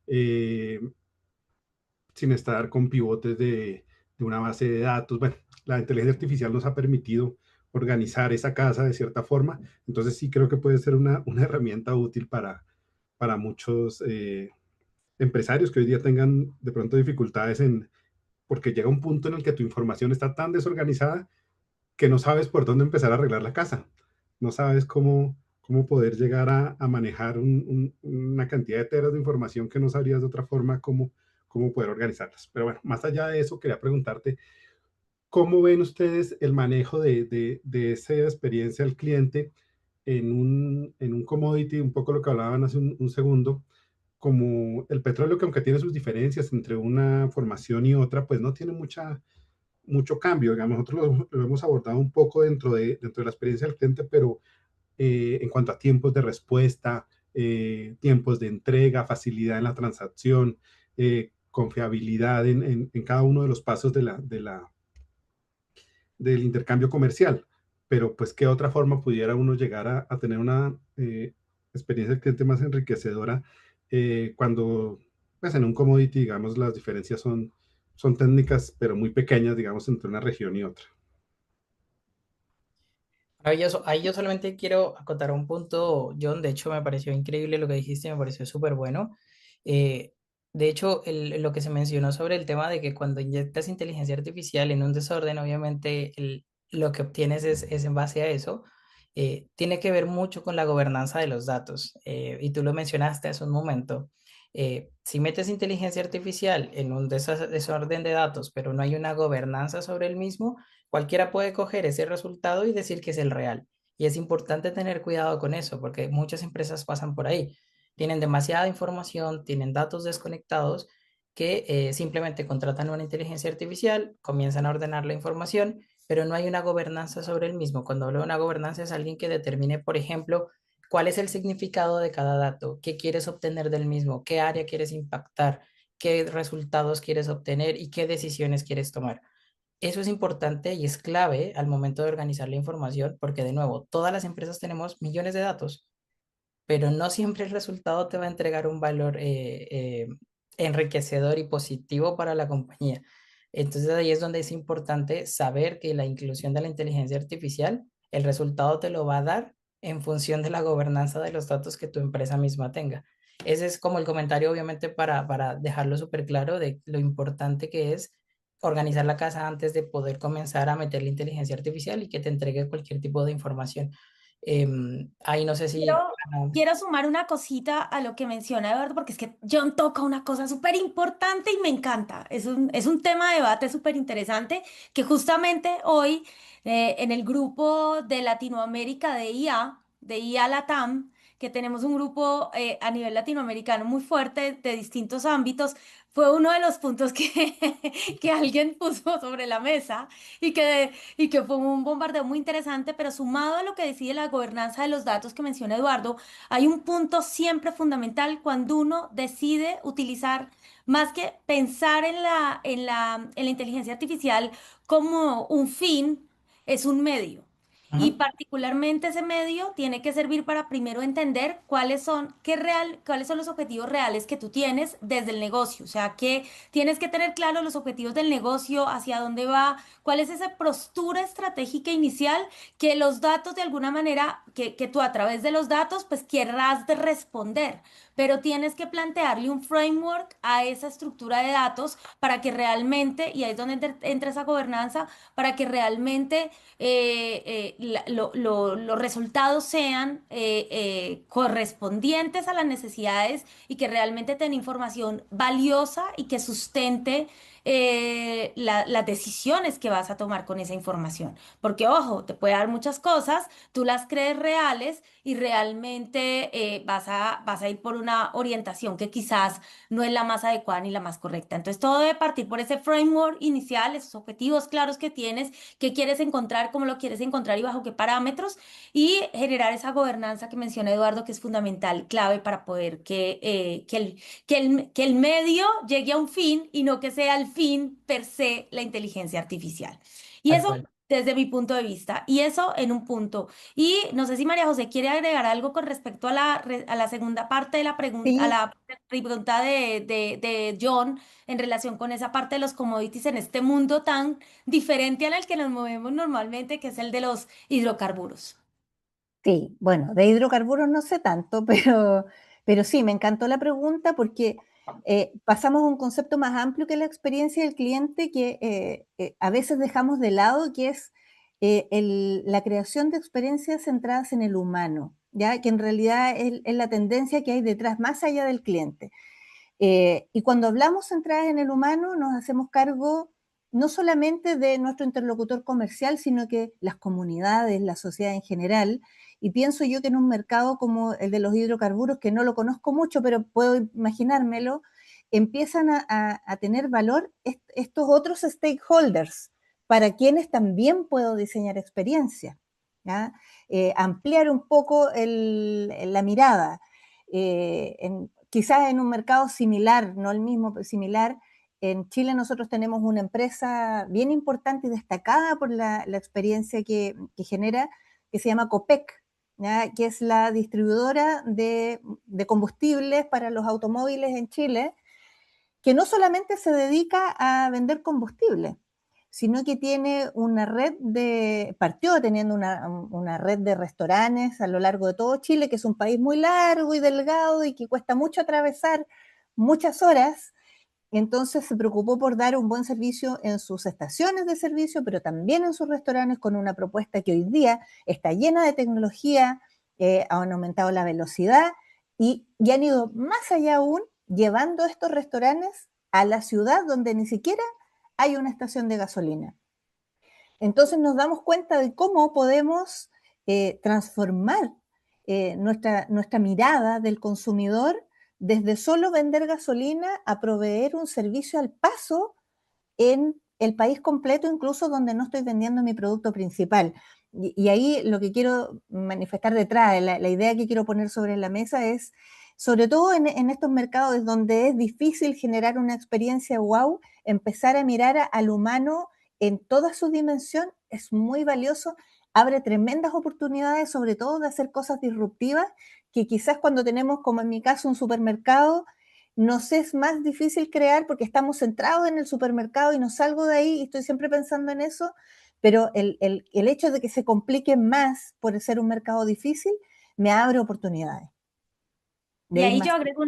Speaker 4: eh, sin estar con pivotes de una base de datos. Bueno, la inteligencia artificial nos ha permitido organizar esa casa de cierta forma, entonces sí creo que puede ser una herramienta útil para muchos empresarios que hoy día tengan de pronto dificultades porque llega un punto en el que tu información está tan desorganizada que no sabes por dónde empezar a arreglar la casa, no sabes cómo poder llegar a manejar una cantidad de teras de información que no sabrías de otra forma cómo poder organizarlas. Pero bueno, más allá de eso, quería preguntarte, ¿cómo ven ustedes el manejo de esa experiencia al cliente en un commodity, un poco lo que hablaban hace un segundo, como el petróleo, que aunque tiene sus diferencias entre una formación y otra, pues no tiene mucho cambio. Digamos, nosotros lo hemos abordado un poco dentro de la experiencia del cliente, pero en cuanto a tiempos de respuesta, tiempos de entrega, facilidad en la transacción, confiabilidad en cada uno de los pasos del intercambio comercial. Pero pues, ¿qué otra forma pudiera uno llegar a tener una experiencia del cliente más enriquecedora cuando, pues, en un commodity, digamos, las diferencias son técnicas, pero muy pequeñas, digamos, entre una región y otra?
Speaker 3: Maravilloso. Ahí yo solamente quiero acotar un punto, John. De hecho, me pareció increíble lo que dijiste, me pareció súper bueno. Eh, de hecho, lo que se mencionó sobre el tema de que cuando inyectas inteligencia artificial en un desorden, obviamente lo que obtienes es en base a eso. Tiene que ver mucho con la gobernanza de los datos. Y tú lo mencionaste hace un momento. Si metes inteligencia artificial en un desorden de datos, pero no hay una gobernanza sobre el mismo, cualquiera puede coger ese resultado y decir que es el real. Y es importante tener cuidado con eso, porque muchas empresas pasan por ahí. Tienen demasiada información, tienen datos desconectados que simplemente contratan una inteligencia artificial, comienzan a ordenar la información, pero no hay una gobernanza sobre el mismo. Cuando hablo de una gobernanza es alguien que determine, por ejemplo, cuál es el significado de cada dato, qué quieres obtener del mismo, qué área quieres impactar, qué resultados quieres obtener y qué decisiones quieres tomar. Eso es importante y es clave al momento de organizar la información, porque de nuevo, todas las empresas tenemos millones de datos, pero no siempre el resultado te va a entregar un valor enriquecedor y positivo para la compañía. Entonces ahí es donde es importante saber que la inclusión de la inteligencia artificial, el resultado te lo va a dar en función de la gobernanza de los datos que tu empresa misma tenga. Ese es como el comentario, obviamente, para dejarlo súper claro de lo importante que es organizar la casa antes de poder comenzar a meter la inteligencia artificial y que te entregue cualquier tipo de información. Ahí no sé si...
Speaker 1: Quiero, quiero sumar una cosita a lo que menciona Eduardo, porque es que John toca una cosa súper importante y me encanta. Es un tema de debate súper interesante que justamente hoy en el grupo de Latinoamérica de IA Latam, que tenemos un grupo a nivel latinoamericano muy fuerte de distintos ámbitos, fue uno de los puntos que, que alguien puso sobre la mesa y que fue un bombardeo muy interesante, pero sumado a lo que decide la gobernanza de los datos que menciona Eduardo, hay un punto siempre fundamental cuando uno decide utilizar, más que pensar en en la inteligencia artificial como un fin, es un medio. Y
Speaker 3: Ujú.
Speaker 1: particularmente ese medio tiene que servir para primero entender cuáles son los objetivos reales que tú tienes desde el negocio. O sea, que tienes que tener claro los objetivos del negocio, hacia dónde va, cuál es esa postura estratégica inicial que los datos de alguna manera, que tú a través de los datos, pues querrás de responder, pero tienes que plantearle un framework a esa estructura de datos para que realmente, y ahí es donde entra esa gobernanza, para que realmente los resultados sean correspondientes a las necesidades y que realmente tenga información valiosa y que sustente las decisiones que vas a tomar con esa información. Porque, ojo, te puede dar muchas cosas, tú las crees reales y realmente vas a ir por una orientación que quizás no es la más adecuada ni la más correcta. Entonces, todo debe partir por ese framework inicial, esos objetivos claros que tienes, qué quieres encontrar, cómo lo quieres encontrar y bajo qué parámetros, y generar esa gobernanza que menciona Eduardo, que es fundamental, clave para poder que el medio llegue a un fin y no que sea el fin per se la inteligencia artificial. Y
Speaker 3: Tal
Speaker 1: eso
Speaker 3: cual.
Speaker 1: desde mi punto de vista. Y eso en un punto. Y no sé si María José quiere agregar algo con respecto a a la segunda parte de la pregunta, a
Speaker 2: Sí,
Speaker 1: la pregunta de John en relación con esa parte de los commodities en este mundo tan diferente al que nos movemos normalmente, que es el de los hidrocarburos.
Speaker 2: sí, bueno, de hidrocarburos no sé tanto, pero sí, me encantó la pregunta porque pasamos a un concepto más amplio que la experiencia del cliente que a veces dejamos de lado, que es la creación de experiencias centradas en el humano, ¿ya? Que en realidad es la tendencia que hay detrás, más allá del cliente. Y cuando hablamos centradas en el humano, nos hacemos cargo no solamente de nuestro interlocutor comercial, sino que las comunidades, la sociedad en general. Y pienso yo que en un mercado como el de los hidrocarburos, que no lo conozco mucho, pero puedo imaginármelo, empiezan a tener valor estos otros stakeholders, para quienes también puedo diseñar experiencias, ¿ya? Ampliar un poco la mirada. Quizás en un mercado similar, no el mismo, pero similar, en Chile nosotros tenemos una empresa bien importante y destacada por la experiencia que genera, que se llama Copec, ¿ya? Que es la distribuidora de combustibles para los automóviles en Chile, que no solamente se dedica a vender combustible, sino que tiene una partió teniendo una red de restaurantes a lo largo de todo Chile, que es un país muy largo y delgado y que cuesta mucho atravesar, muchas horas. Entonces se preocupó por dar un buen servicio en sus estaciones de servicio, pero también en sus restaurantes, con una propuesta que hoy día está llena de tecnología, han aumentado la velocidad y han ido más allá aún, llevando estos restaurantes a la ciudad donde ni siquiera hay una estación de gasolina. Entonces nos damos cuenta de cómo podemos transformar nuestra mirada del consumidor desde solo vender gasolina a proveer un servicio al paso en el país completo, incluso donde no estoy vendiendo mi producto principal. Y ahí lo que quiero manifestar detrás, la idea que quiero poner sobre la mesa es, sobre todo en estos mercados donde es difícil generar una experiencia wow, empezar a mirar al humano en toda su dimensión es muy valioso, abre tremendas oportunidades, sobre todo de hacer cosas disruptivas, que quizás cuando tenemos, como en mi caso, un supermercado, nos es más difícil crear porque estamos centrados en el supermercado y no salgo de ahí y estoy siempre pensando en eso, pero el hecho de que se complique más por ser un mercado difícil me abre oportunidades de
Speaker 1: Y
Speaker 2: ir
Speaker 1: ahí
Speaker 2: más.
Speaker 1: yo agrego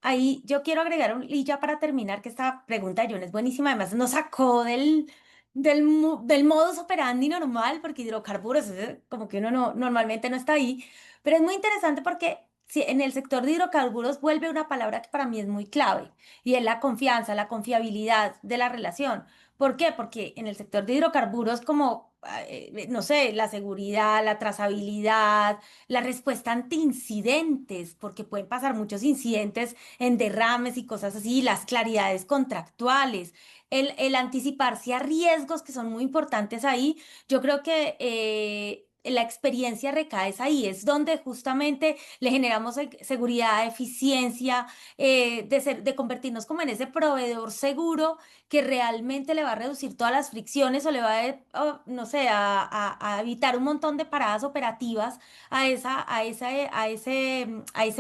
Speaker 1: ahí yo quiero agregar y ya para terminar, que esta pregunta de John es buenísima, además nos sacó del modus operandi normal, porque hidrocarburos es como que uno normalmente no está ahí, pero es muy interesante porque si en el sector de hidrocarburos vuelve una palabra que para mí es muy clave, y es la confianza, la confiabilidad de la relación. ¿Por qué? Porque en el sector de hidrocarburos como, no sé, la seguridad, la trazabilidad, la respuesta ante incidentes, porque pueden pasar muchos incidentes en derrames y cosas así, las claridades contractuales, el anticiparse a riesgos que son muy importantes ahí. Yo creo que la experiencia recae es ahí, es donde justamente le generamos seguridad, eficiencia, de convertirnos como en ese proveedor seguro que realmente le va a reducir todas las fricciones o le va no sé, a evitar un montón de paradas operativas a ese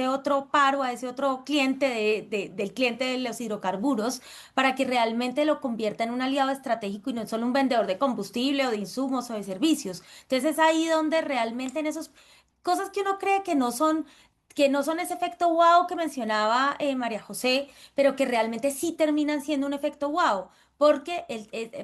Speaker 1: otro paro, a ese otro cliente del cliente de los hidrocarburos, para que realmente lo convierta en un aliado estratégico y no solo un vendedor de combustible o de insumos o de servicios. Entonces es ahí donde realmente en esas cosas que uno cree que no son ese efecto wow que mencionaba María José, pero que realmente sí terminan siendo un efecto wow, porque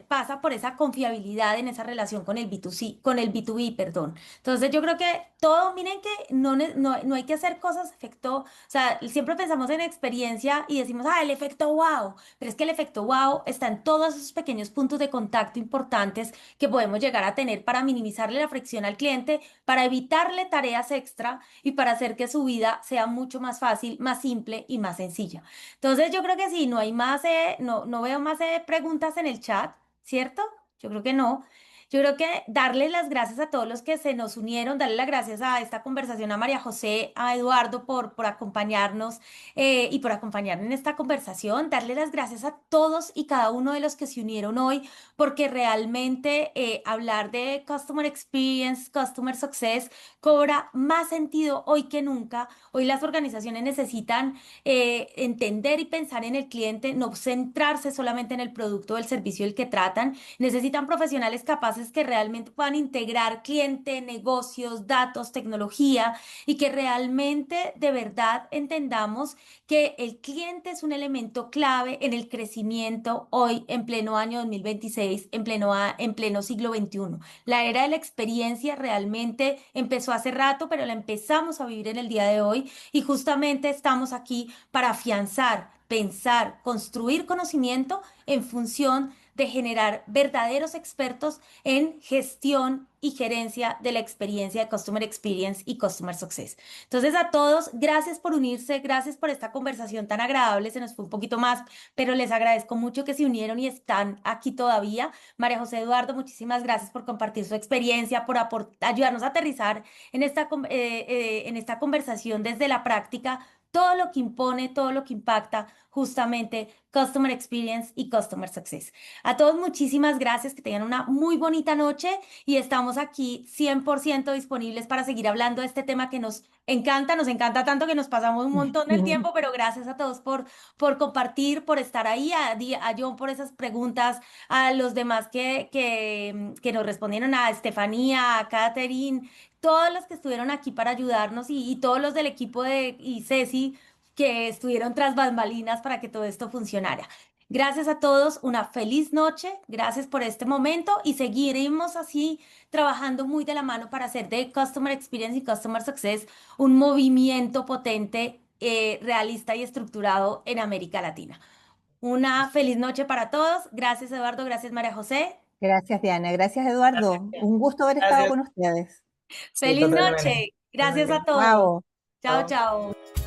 Speaker 1: pasa por esa confiabilidad en esa relación con el B2C, con el B2B, perdón. Entonces yo creo que todo, miren que no hay que hacer cosas efecto, o sea, siempre pensamos en experiencia y decimos, ah, el efecto wow, pero es que el efecto wow está en todos esos pequeños puntos de contacto importantes que podemos llegar a tener para minimizarle la fricción al cliente, para evitarle tareas extra y para hacer que su vida sea mucho más fácil, más simple y más sencilla. Entonces yo creo que sí, no hay más, no veo más preguntas en el chat, ¿cierto? Yo creo que no. Yo creo que darle las gracias a todos los que se nos unieron, darle las gracias a esta conversación, a María José, a Eduardo por acompañarnos y por acompañarnos en esta conversación, darle las gracias a todos y cada uno de los que se unieron hoy, porque realmente hablar de Customer Experience, Customer Success, cobra más sentido hoy que nunca. Hoy las organizaciones necesitan entender y pensar en el cliente, no centrarse solamente en el producto o el servicio del que tratan. Necesitan profesionales capaces que realmente puedan integrar cliente, negocios, datos, tecnología y que realmente de verdad entendamos que el cliente es un elemento clave en el crecimiento hoy en pleno año 2026, en pleno siglo XXI. La era de la experiencia realmente empezó hace rato, pero la empezamos a vivir en el día de hoy y justamente estamos aquí para afianzar, pensar, construir conocimiento en función de generar verdaderos expertos en gestión y gerencia de la experiencia de Customer Experience y Customer Success. Entonces, a todos, gracias por unirse, gracias por esta conversación tan agradable, se nos fue un poquito más, pero les agradezco mucho que se unieron y están aquí todavía. María José Eduardo, muchísimas gracias por compartir su experiencia, por ayudarnos a aterrizar en esta conversación desde la práctica todo lo que impone, todo lo que impacta justamente Customer Experience y Customer Success. A todos muchísimas gracias, que tengan una muy bonita noche y estamos aquí 100% disponibles para seguir hablando de este tema que nos encanta tanto que nos pasamos un montón del tiempo, pero gracias a todos por compartir, por estar ahí, a John por esas preguntas, a los demás que nos respondieron, a Estefanía, a Catherine, todos los que estuvieron aquí para ayudarnos y todos los del equipo y Ceci que estuvieron tras bambalinas para que todo esto funcionara. Gracias a todos, una feliz noche, gracias por este momento y seguiremos así trabajando muy de la mano para hacer de Customer Experience y Customer Success un movimiento potente, realista y estructurado en América Latina. Una feliz noche para todos. Gracias, Eduardo. Gracias, María José.
Speaker 2: Gracias, Diana. Gracias, Eduardo. Un gusto haber estado
Speaker 3: Gracias.
Speaker 2: con ustedes.
Speaker 3: Sí,
Speaker 1: Feliz
Speaker 3: totalmente.
Speaker 1: noche. Gracias a todos.
Speaker 2: Chao.
Speaker 1: Chao,
Speaker 3: Chao.
Speaker 1: chao.